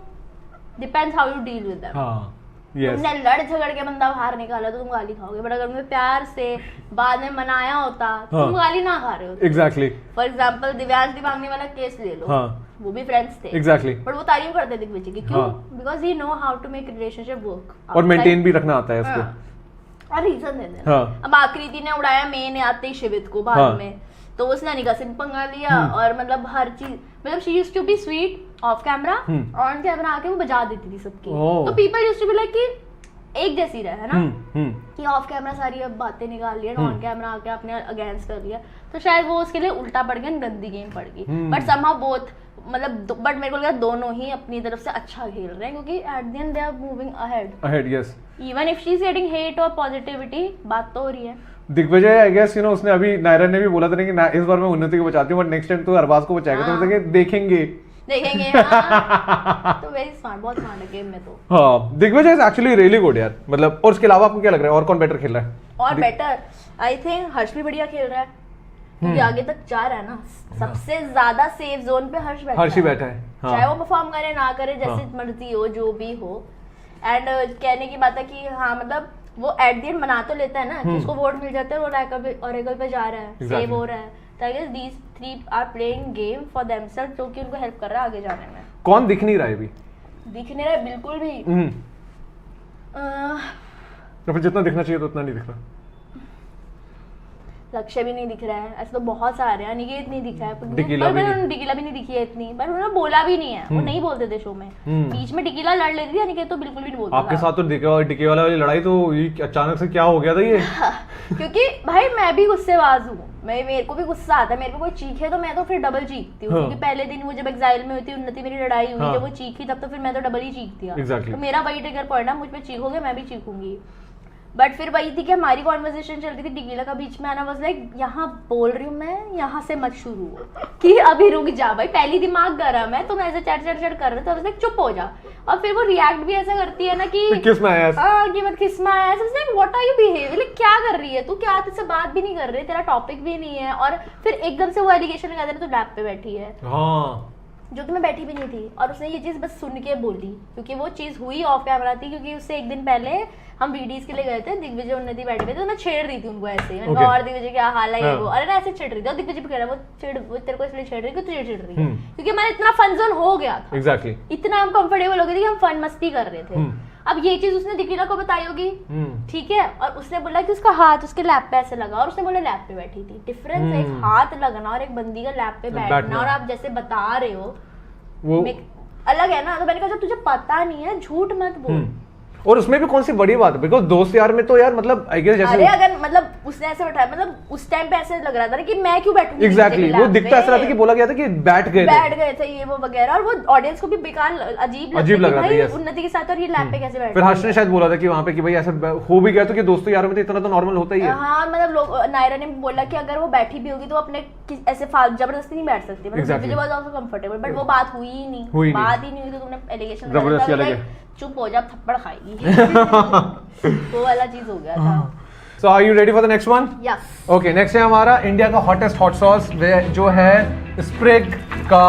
Depends how you deal with them. तुमने लड़ झगड़ के बंदा बाहर निकाला तो तुम गाली खाओगे, बट अगर तुमने प्यार से बाद में मनाया होता तो तुम गाली ना खा रहे हो। एग्जैक्टली, फॉर एग्जांपल दिव्यांश दिवांगनी वाला केस ले लो, वो भी फ्रेंड्स थे, एग्जैक्टली, बट वो तारीफ करते दिग्विजय की, क्यों? Because he know how to make relationship work और मेंटेन भी रखना आता है उसको, और रीजन दे देना। अब आकृति ने उड़ाया मेन आते ही शिवित को बाद में, तो उसने अनिका से भी पंगा लिया, और मतलब हर चीज, मतलब she used to be sweet off camera, on camera आके वो बजा देती थी सबकी, तो people used to be like कि एक जैसी रहे, है ना, कि ऑफ कैमरा सारी अब बातें निकाल लिया, ऑन कैमरा आके अपने अगेंस्ट कर लिया, तो शायद वो उसके लिए उल्टा पड़ गया, गंदी गेम पड़ गई, बट समहाउ बोथ, मतलब बट मेरे को लगा दोनों ही अपनी तरफ से अच्छा खेल रहे हैं, क्योंकि at the end they are moving ahead, yes, even if she is getting hate और पॉजिटिविटी, बात तो हो रही है। दिग्विजय आई गेस उसने अभी नायरा ने भी बोला था कि इस बार मैं उन्नति को बचाती हूँ, बट नेक्स्ट टाइम तो अरबाज को बचाएगा, तो मतलब देखेंगे तो वेरी स्मार्ट, बहुत स्मार्ट है गेम में तो। हाँ, Digvijay is actually really good यार, मतलब और उसके अलावा आपको क्या लग रहा है और कौन बेटर खेल रहा है? और बेटर आई थिंक हर्ष भी बढ़िया खेल रहा है, क्योंकि आगे तक जा रहा है ना, सबसे ज्यादा सेफ जोन पे हर्ष बैठा है, चाहे वो परफॉर्म करे ना करे, जैसे मर्जी हो, जो भी हो, एंड कहने की बात है कि हाँ मतलब वो एट द एंड मना तो लेता है ना कि उसको वोट मिल जाता है और ओरेगल पे जा रहा है, सेव हो रहा है। तो I guess these 3 are playing game for themselves, जो कि उनको हेल्प कर रहा है आगे जाने में। कौन दिख नहीं रहा है अभी? दिख नहीं रहा है बिल्कुल भी। तो फिर जितना दिखना चाहिए तो उतना नहीं दिख रहा। लक्ष्य भी नहीं दिख रहा है, ऐसे तो बहुत सारे हैं। अनिकेत नहीं दिखा है, डिकीला डिकीला भी नहीं दिखी है इतनी, पर उन्होंने बोला भी नहीं है, वो नहीं बोलते थे शो में। बीच में डिकीला लड़ लेती थी, अनिकेत तो बिल्कुल भी नहीं बोलता। आपके साथ तो डिकी वाला वाली लड़ाई तो ये अचानक से क्या हो गया था ये? क्योंकि भाई मैं भी गुस्सेबाज हूँ, मेरे को भी गुस्सा आता है, मेरे को कोई चीखे तो मैं तो फिर डबल चीखती हूँ। क्योंकि पहले दिन वो जब एग्जाइल में हुई थी, उन्नति मेरी लड़ाई हुई, जब वो चीखी तब तो फिर मैं तो डबल ही चीखती हूँ। तो मेरा वही ट्रिगर पॉइंट है, मुझ पे चीखोगे मैं भी चीखूंगी। बट फिर वही थी कि हमारी कॉन्वर्सेशन चल रही थी, डिकीला का बीच में आना, वाज लाइक यहाँ बोल रही हूँ मैं, यहाँ से मत शुरू हो कि अभी रुक जा भाई, पहली दिमाग गर्म है, तुम ऐसे चढ़ कर रहे हो, तो चुप हो जा। और फिर वो रिएक्ट भी ऐसा करती है ना कि किसमें आया कि मत किसमें आया, what are you behave, like क्या कर रही है तू, क्या तुझसे बात भी नहीं कर रही, तेरा टॉपिक भी नहीं है। और फिर एकदम से वो एलिगेशन लगा दे रहा तू लैब पे बैठी है, जो कि मैं बैठी भी नहीं थी। और उसने ये चीज बस सुन के बोली, क्योंकि वो चीज हुई ऑफ कैमरा थी, क्योंकि उससे एक दिन पहले हम वीडियोस के लिए गए थे, दिग्विजय उन्नति बैठे थे, तो मैं छेड़ रही थी उनको ऐसे, और दिग्विजय क्या हाल है वो, अरे ऐसे छेड़ रही थी, और दिग्विजय भी कह रहा है वो तेरे को इसलिए छेड़ रही है कि तू चिढ़ रही है, क्योंकि हमारा इतना फन जोन हो गया था। एग्जैक्टली इतना हम कंफर्टेबल हो गए थे कि हम फन मस्ती कर रहे थे। अब ये चीज उसने दिकीला को बताई होगी, ठीक है, और उसने बोला कि उसका हाथ उसके लैप पे ऐसे लगा, और उसने बोला लैप पे बैठी थी। डिफरेंस है एक हाथ लगना और एक बंदी का लैप पे बैठना, और आप जैसे बता रहे हो वो अलग है ना। तो मैंने कहा जब तुझे पता नहीं है झूठ मत बोल। और उसमें भी कौन सी बड़ी बात है, बिकॉज दोस्त यार में तो यार मतलब आई गेस जैसे अरे अगर मतलब उसने ऐसे बैठाया, मतलब उस टाइम पे ऐसे लग रहा था कि मैं क्यों बैठूंगी। एग्जैक्टली वो दिखता ऐसा था कि बोला गया था कि बैठ गए थे ये वो वगैरह, और वो ऑडियंस को भी बेकार अजीब लग रहा था उन्नति के साथ, और ये लैब पे कैसे बैठ। फिर हर्ष ने शायद बोला था कि वहां पे कि भाई ऐसा हो भी गया तो कि दोस्तों यारों में तो इतना तो नॉर्मल होता ही है। हाँ मतलब लोग, नायरा ने बोला कि अगर वो बैठी भी होगी तो अपने ऐसे जबरदस्ती नहीं बैठ सकती, मतलब कंफर्टेबल, बट वो बात हुई ही नहीं, बात ही नहीं हुई, तो तुमने एलिगेशन जबरदस्ती चुप हो जा, थप्पड़ खाएगी। वो वाला चीज हो गया था। So are you ready for the next one? Yes. Okay, next है हमारा इंडिया का हॉटेस्ट हॉट सॉस, जो है स्प्रिग का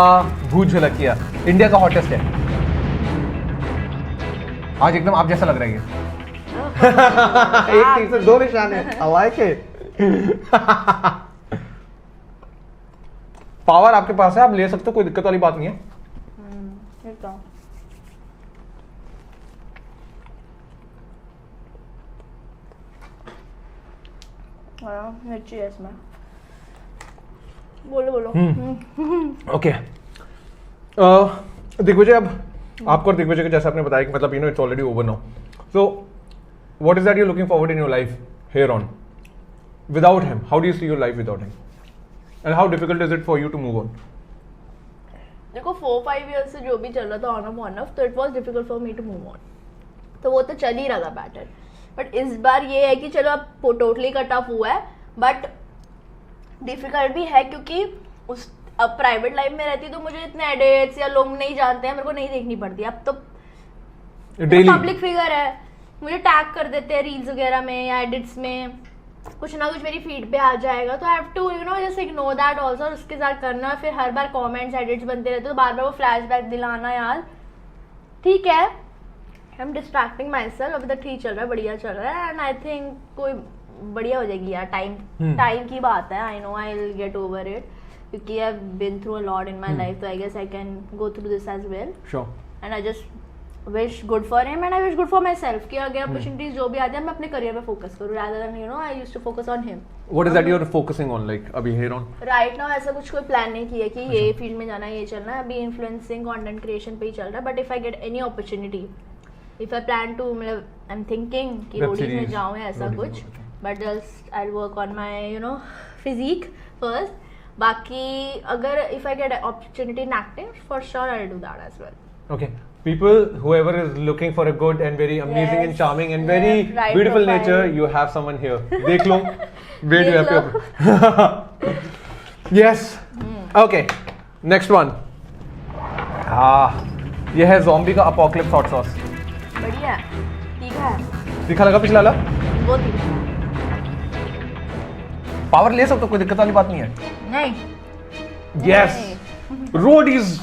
भूत झलकिया। इंडिया का हॉटेस्ट है आज, एकदम आप जैसा लग रहा है। एक तीर से दो निशान है। I like it. पावर आपके पास है, आप ले सकते हो, कोई दिक्कत वाली बात नहीं है। मिर्ची है इसमें, बोलो। ओके दिग्विजय, अब आपको और दिग्विजय के जैसे आपने बताया कि मतलब it's already over now, so what is that you looking forward in your life here on without him? How do you see your life without him and how difficult is it for you to move on? देखो 4-5 years से जो भी चल रहा था on off, तो it was difficult for me to move on, तो वो तो चल ही रहा था बैटर। बट इस बार ये है कि चलो अब टोटली कट ऑफ हुआ है, बट डिफिकल्ट भी है, क्योंकि उस अब प्राइवेट लाइफ में रहती तो मुझे इतने एडिट्स या लोग नहीं जानते हैं, मेरे को नहीं देखनी पड़ती। अब तो पब्लिक फिगर है, मुझे टैग कर देते हैं रील्स वगैरह में या एडिट्स में, कुछ ना कुछ मेरी फीड पे आ जाएगा, तो I have to just ignore that also, उसके साथ करना। फिर हर बार कमेंट्स एडिट्स बनते रहते, तो बार बार वो फ्लैशबैक दिलाना, यार ठीक है, I am distracting my self. अभी तक ठीक चल रहा है, बढ़िया चल रहा है, एंड आई थिंक कोई बढ़िया हो जाएगी यार, टाइम की बात है। I know I will get over it, क्योंकि I have been through a lot in my life, तो I guess I can go through this as well. Sure. And I just wish good for him and I wish good for myself, कि अगर opportunities जो भी आती है मैं अपने career पे फोकस करूँ, rather than I used to focus on him. What is that you are focusing on, like अभी हियर ऑन? राइट नाउ ऐसा कुछ कोई प्लान नहीं किया कि ये फील्ड में जाना है, ये चलना है, अभी इन्फ्लुएंसिंग कंटेंट क्रिएशन पे ही चल रहा है। But if I get any opportunity, if I plan to, मतलब आई एम थिंकिंग कि रोडीज में जाऊँ या ऐसा कुछ, but I will work on my physique first. बाकी अगर if I get opportunity in acting, for sure I will do that as well. Okay, people whoever is looking for a good and very amazing and charming and very beautiful nature, you have someone here. देख लो, wait you have to yes. Okay, next one. ये है zombie का apocalypse hot sauce। बढ़िया, तीखा है। तीखा लगा पिछला वाला? वो तीखा। पावर ले सकते हो, कोई दिक्कत वाली बात नहीं है। नहीं। Yes. Roadies.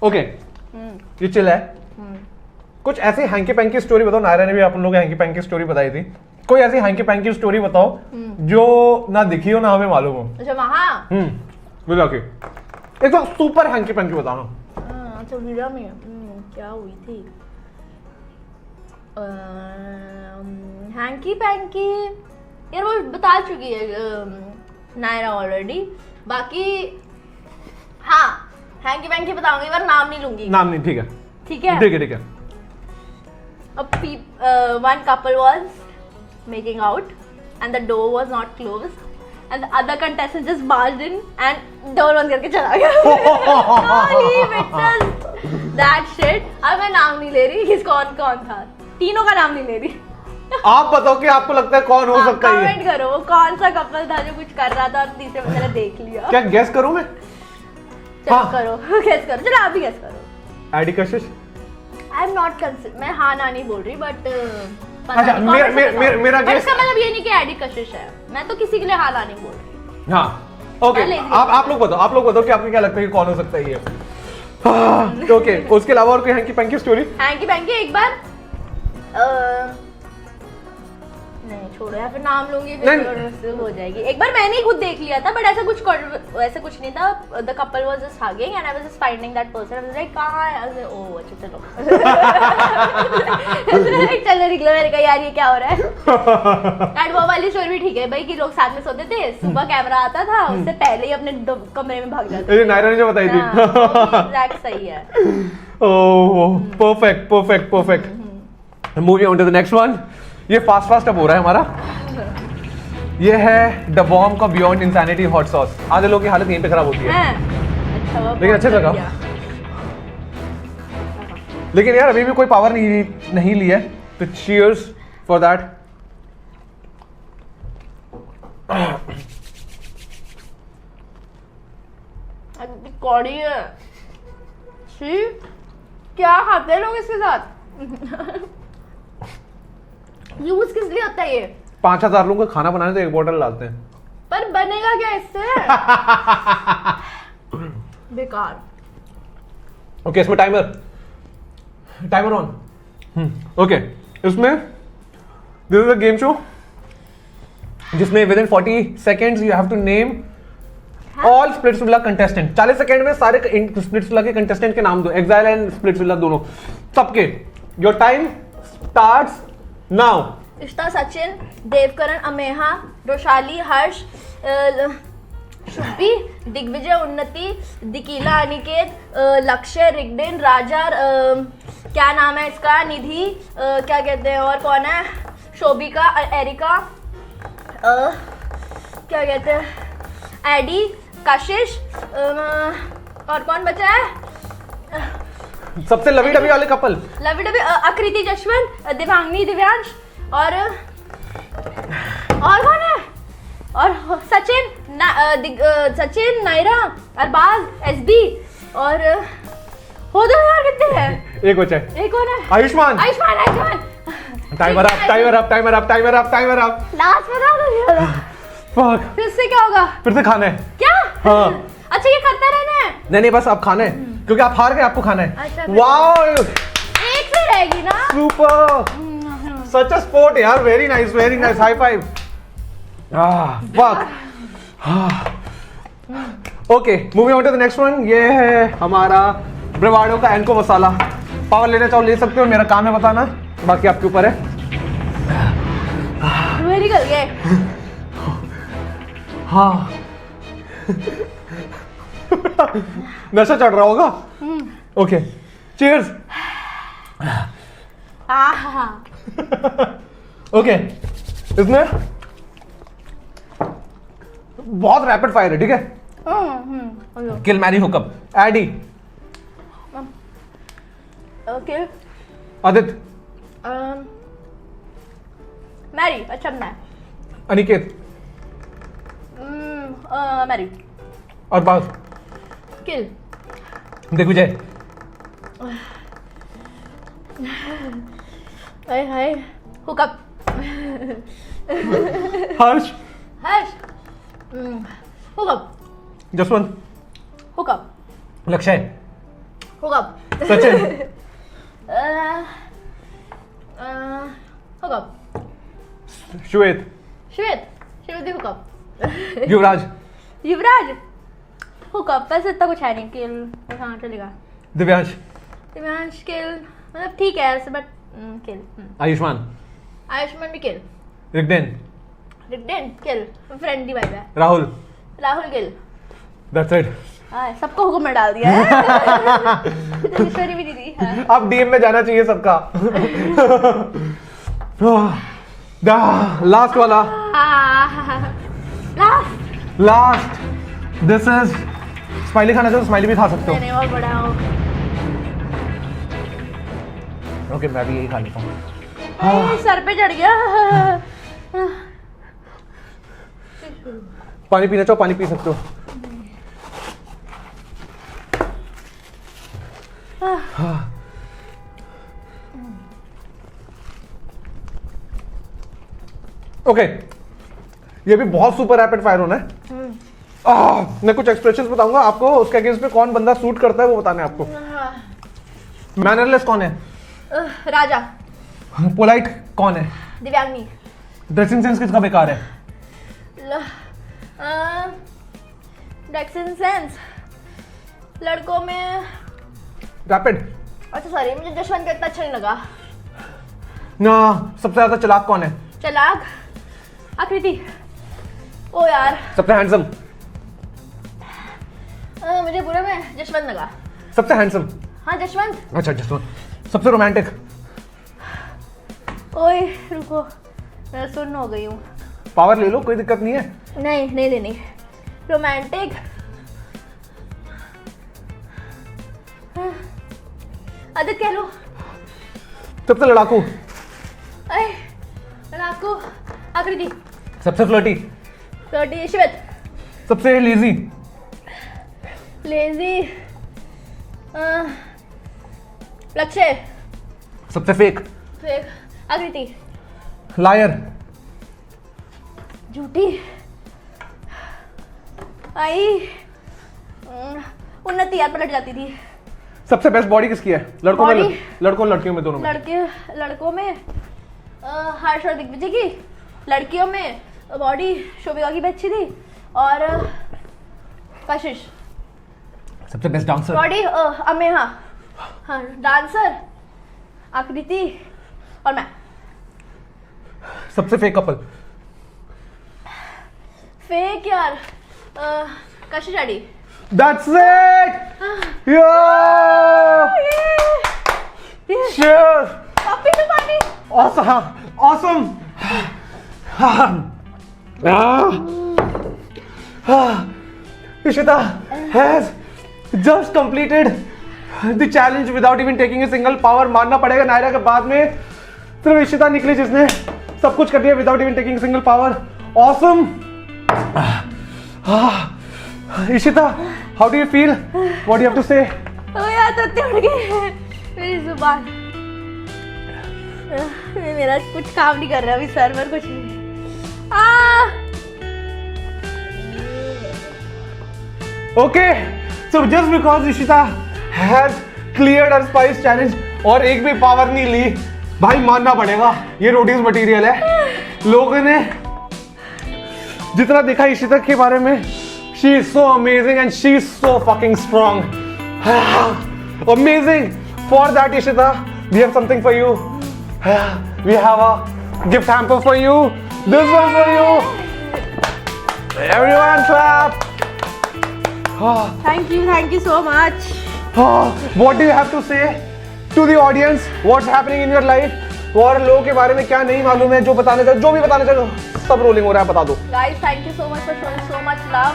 ओके, ये चिल है, कुछ ऐसी हैंकी पैंकी स्टोरी बताओ। नायरा ने भी आप लोगों को हैंकी पैंकी स्टोरी बताई थी, कोई ऐसी हैंकी पैंकी स्टोरी बताओ जो ना दिखी हो ना हमें मालूम हो। अच्छा वहाँ बुला के एकदम सुपर हैंकी पैंकी बताना। अच्छा वीरा में क्या हुई थी हैंकी पैंकी यार, वो बता चुकी है नायरा ऑलरेडी। बाकी हाँ हैंकी पैंकी बताऊंगी पर नाम नहीं लूंगी। नाम नहीं, ठीक है ठीक है ठीक है ठीक है। One couple was making out and the door was not closed and the other contestant just barged in and door बंद करके चला गया। He witnessed that shit। अब मैं नाम नहीं ले रही, किस कौन कौन था, तीनों का नाम नहीं ले रही। आप बताओ कि आपको लगता है कौन हो सकता है। कमेंट करो वो कौन सा कपल था जो कुछ कर रहा था और तीसरे बंदे ने देख लिया। क्या गैस करूं मैं? चलो हाँ। करो गैस करो, चलो आप भी गैस करो। AD Kashish. I am not consider, मैं हाँ ना नहीं बोल रही बट अच्छा मेरा but गेस। इसका मतलब ये नहीं कि एडी कशिश है, मैं तो किसी के लिए हाँ ना नहीं बोल रही। हाँ ओके, पहले आप लोग बताओ कि आपको क्या लगता है कि कौन हो सकता है ये। ओके उसके अलावा और कोई hanky panky story? Hanky panky एक बार नहीं छोड़ो या फिर नाम लूंगी फिर मुझसे हो जाएगी। एक बार मैंने ही खुद देख लिया था बट ऐसा कुछ नहीं था। The couple was just hugging and I was just finding that person. I was like कहां है? आई वाज ओह अच्छा चलो चलो निकलो। मैंने कहा यार ये क्या हो रहा है। एंड वो वाली स्टोरी भी ठीक है भाई कि लोग साथ में सोते थे, सुबह कैमरा आता था उससे पहले ही अपने कमरे में भाग जाते। ये नायरा ने जो बताई थी एग्जैक्ट सही है। Oh perfect. Moving on to the next one. ये फास्ट अब हो रहा है हमारा। ये है द बॉम्ब का बियॉन्ड इंसैनिटी हॉट सॉस। आधे लोगों की हालत यहीं पे खराब होती है अच्छा लेकिन अच्छे लगा। लेकिन यार अभी भी कोई पावर नहीं ली है तो चीयर्स फॉर दैट। कौड़ी है शी, क्या खाते हैं लोग इसके साथ। यूज किस लिए होता है ये? 5,000 लोगों का खाना बनाने तो एक बोतल डालते हैं। पर बनेगा क्या इससे? बेकार। ओके इसमें टाइमर ऑन। ओके इसमें this is a game show जिसमें within 40 seconds you have to name all Splitsvilla contestant. 40 second में सारे स्प्लिट्सविला के कंटेस्टेंट के नाम दो, एक्साइल एंड स्प्लिट्सविला दोनों सबके। Your time starts now. Ishita, Sachin, Devkaran, Ameha, Roshali, Harsh, Shubhi, Digvijay, Unnati, Dikila, Aniket, लक्ष्य, रिगडिन, राजा, क्या नाम है इसका, निधि, क्या कहते हैं और कौन है, शोभिका, एरिका, क्या कहते हैं, एडी, कशिश, और कौन बचा है? सबसे लवी डबी वाले कपल लवी डबी, आकृति, जशवंत, दिव्यांगनी, दिव्यांश और कौन है? और सचिन, सचिन, नायरा, अरबाज, एसबी और हो दो यार कितने हैं? एक बचा है। एक कौन है? आयुष्मान। Timer up. लास्ट में ना दिया। फक। फिर से क्या होगा? फिर से खाना है। क्या? हाँ। अच्छा ये करता रहना है? नहीं बस अब खाना है क्योंकि आप हार गए, आपको खाना है। अच्छा, वाओ एक से रहेगी ना? सुपर, सच अ स्पोर्ट यार। Very nice high five. Fuck. Okay moving on to the next one. ये है हमारा ब्रेवाडो का एनको मसाला। पावर लेना चाहो ले सकते हो, मेरा काम है बताना, बाकी आपके ऊपर है। मेरी कर गए। हाँ नशा चढ़ रहा होगा। Okay cheers. ओके इसमें बहुत रैपिड फायर है, ठीक है। Kill marry hookup. एडी, ओके, आदित्य, मैरी, अच्छा मैं, अनिकेत, मैरी, और बास, kill, Digvijay, hi hookup, Harsh, hookup, Jaswant, hookup, Lakshya, hookup, Sachin, hookup Shwet, Shwet hookup युवराज, युवराज हुकअप, वैसे इतना कुछ है नहीं, किल हाँ चलेगा। दिव्यांश, दिव्यांश किल, मतलब ठीक है ऐसे बट किल। आयुष्मान, आयुष्मान भी किल। रिग्डेन, रिग्डेन किल, फ्रेंडली वाइब है। Rahul, Rahul kill. That's it. हाँ सबको हुक्म में डाल दिया है। ईश्वरी भी दीदी हाँ। अब डीएम में जाना चाहिए सबका। लास्ट वाला, लास्ट, दिस इज स्माइली खाना चाहिए, स्माइली भी खा सकते नहीं और बड़ा हो। हो। ओके मैं भी यही खा लेता हूँ। सर पे चढ़ गया। पानी पीना चाहो पानी पी सकते हो। ओके ये भी बहुत सुपर रैपिड फायर होना है। मैं कुछ एक्सप्रेशंस बताऊंगा आपको, उसके अगेंस्ट पे कौन बंदा सूट करता है वो बताना है आपको। मैनरलेस कौन है? राजा। पोलाइट कौन है? दिव्यांगी। ड्रेसिंग सेंस किसका बेकार है? ड्रेसिंग सेंस लड़कों में रैपिड। अच्छा सॉरी मुझे जशवंत का इतना अच्छा नहीं लगा। ना सबसे ज्यादा चालाक कौन है? चालाक आकृति। ओ यार सबसे हैंडसम? मुझे बुरा में जशवंत लगा। सबसे हैंडसम? हाँ जशवंत। अच्छा जसवंत। सबसे रोमांटिक? ओए रुको मैं सुन्न हो गई हूँ। पावर ले लो कोई दिक्कत नहीं है। नहीं लेनी। रोमांटिक आदित्य कह लो। सबसे लड़ाकू? अरे लड़ाकू आकृति। सबसे फ्लर्टी? फ्लर्टी श्वेत। सबसे लेजी? लेजी लक्ष्य। सबसे फेक? फिर आकृति। लायर? झूठी आई उन्नति यार पलट जाती थी। सबसे बेस्ट बॉडी किसकी है? लड़कों में? Body? लड़कों लड़कियों में दोनों में? लड़कों में हर्ष और दिग्विजय की। लड़कियों में बॉडी शोभिका की भी अच्छी थी और कशिश। सबसे बेस्ट डांसर? बॉडी अमेहा। हाँ डांसर आकृति और मैं। सबसे फेक कपल? फेक यार कशिश आड़ी। That's it! Yeah! Cheers! Coffee तो पानी। Awesome! Awesome! Ishita has just completed the challenge without even taking a single power. मानना पड़ेगा नायरा के बाद में सिर्फ इशिता निकली जिसने सब कुछ कर दिया without even taking a single power. Awesome! Ishita, how do you feel? What do you have to say? ओ यार तत्ते उड़ गए मेरी जुबान। मेरा कुछ काम नहीं कर रहा अभी सर पर कुछ नहीं। Okay, so just because Ishita has cleared her spice challenge और एक भी पावर नहीं ली, भाई मानना पड़ेगा ये रोडीज मटेरियल है। लोगों ने जितना देखा इशिता के बारे में, she is so amazing and she is so fucking strong. Amazing. For that Ishita, we have something for you. We have a gift hamper for you. This one for you. Everyone clap. Thank you so much. What do you have to say to the audience? What's happening in your life? और लोगों के बारे में क्या नहीं मालूम है, जो बताना चाहो, जो भी बताना चाहो, सब रोलिंग हो रहा है, बता दो। Guys, thank you so much for showing so much love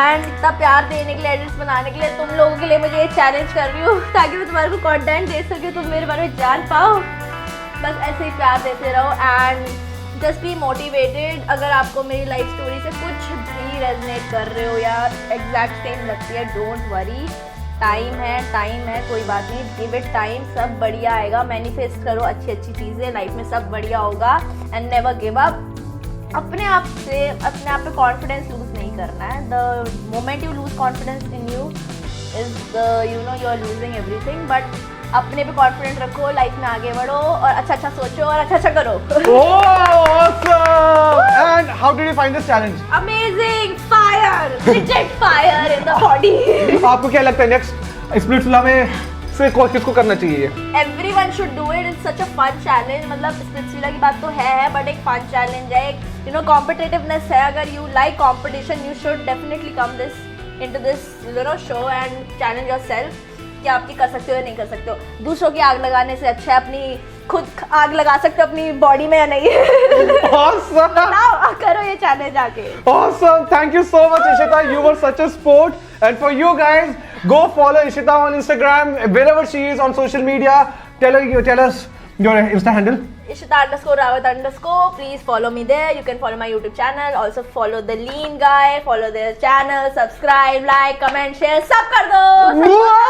and इतना प्यार देने के लिए, एडिट्स बनाने के लिए, तुम लोगों के लिए मुझे ये चैलेंज कर रही हूँ ताकि मैं तुम्हारे को कंटेंट दे सके, तुम मेरे बारे में जान पाओ। बस ऐसे ही प्यार देते रहो एंड जस्ट बी मोटिवेटेड। अगर आपको मेरी लाइफ स्टोरी से कुछ भी रेजनेट कर रहे हो या एग्जैक्ट सेम लगती है, डोंट वरी, टाइम है, कोई बात नहीं, गिव इट टाइम, सब बढ़िया आएगा। मैनिफेस्ट करो अच्छी चीज़ें, लाइफ में सब बढ़िया होगा एंड नेवर गिव अप। अपने आप पे कॉन्फिडेंस लूज नहीं करना है। The moment you lose confidence in you is you know you are losing everything. But अपने पे कॉन्फिडेंट रखो, लाइफ में आगे बढ़ो और अच्छा सोचो और अच्छा करो. Oh, awesome! And how did you find this challenge? Amazing! Fire! Legit fire in the body. आपको क्या लगता है नेक्स्ट स्प्लिट्सविला में से किसको करना चाहिए? Everyone should do it. It's such a fun challenge. मतलब स्प्लिट्सविला की बात तो है but एक fun challenge है, एक competitiveness है. अगर you like competition, you should definitely come into this show and challenge yourself कि आप ये कर सकते हो या नहीं कर सकते हो. दूसरों की आग लगाने से अच्छा है अपनी खुद आग लगा सकते हो अपनी बॉडी में या नहीं. Awesome! बताओ, करो ये चैलेंज आके. Awesome! Thank you so much, Ishita. You were such a sport. And for you guys, go follow Ishita on Instagram, wherever she is on social media. Tell us your Insta handle. Ishita_Rawat_. Please follow me there. You can follow my YouTube channel. Also follow the Lean Guy. Follow their channel. Subscribe, like, comment, share. सब कर दो. Wow!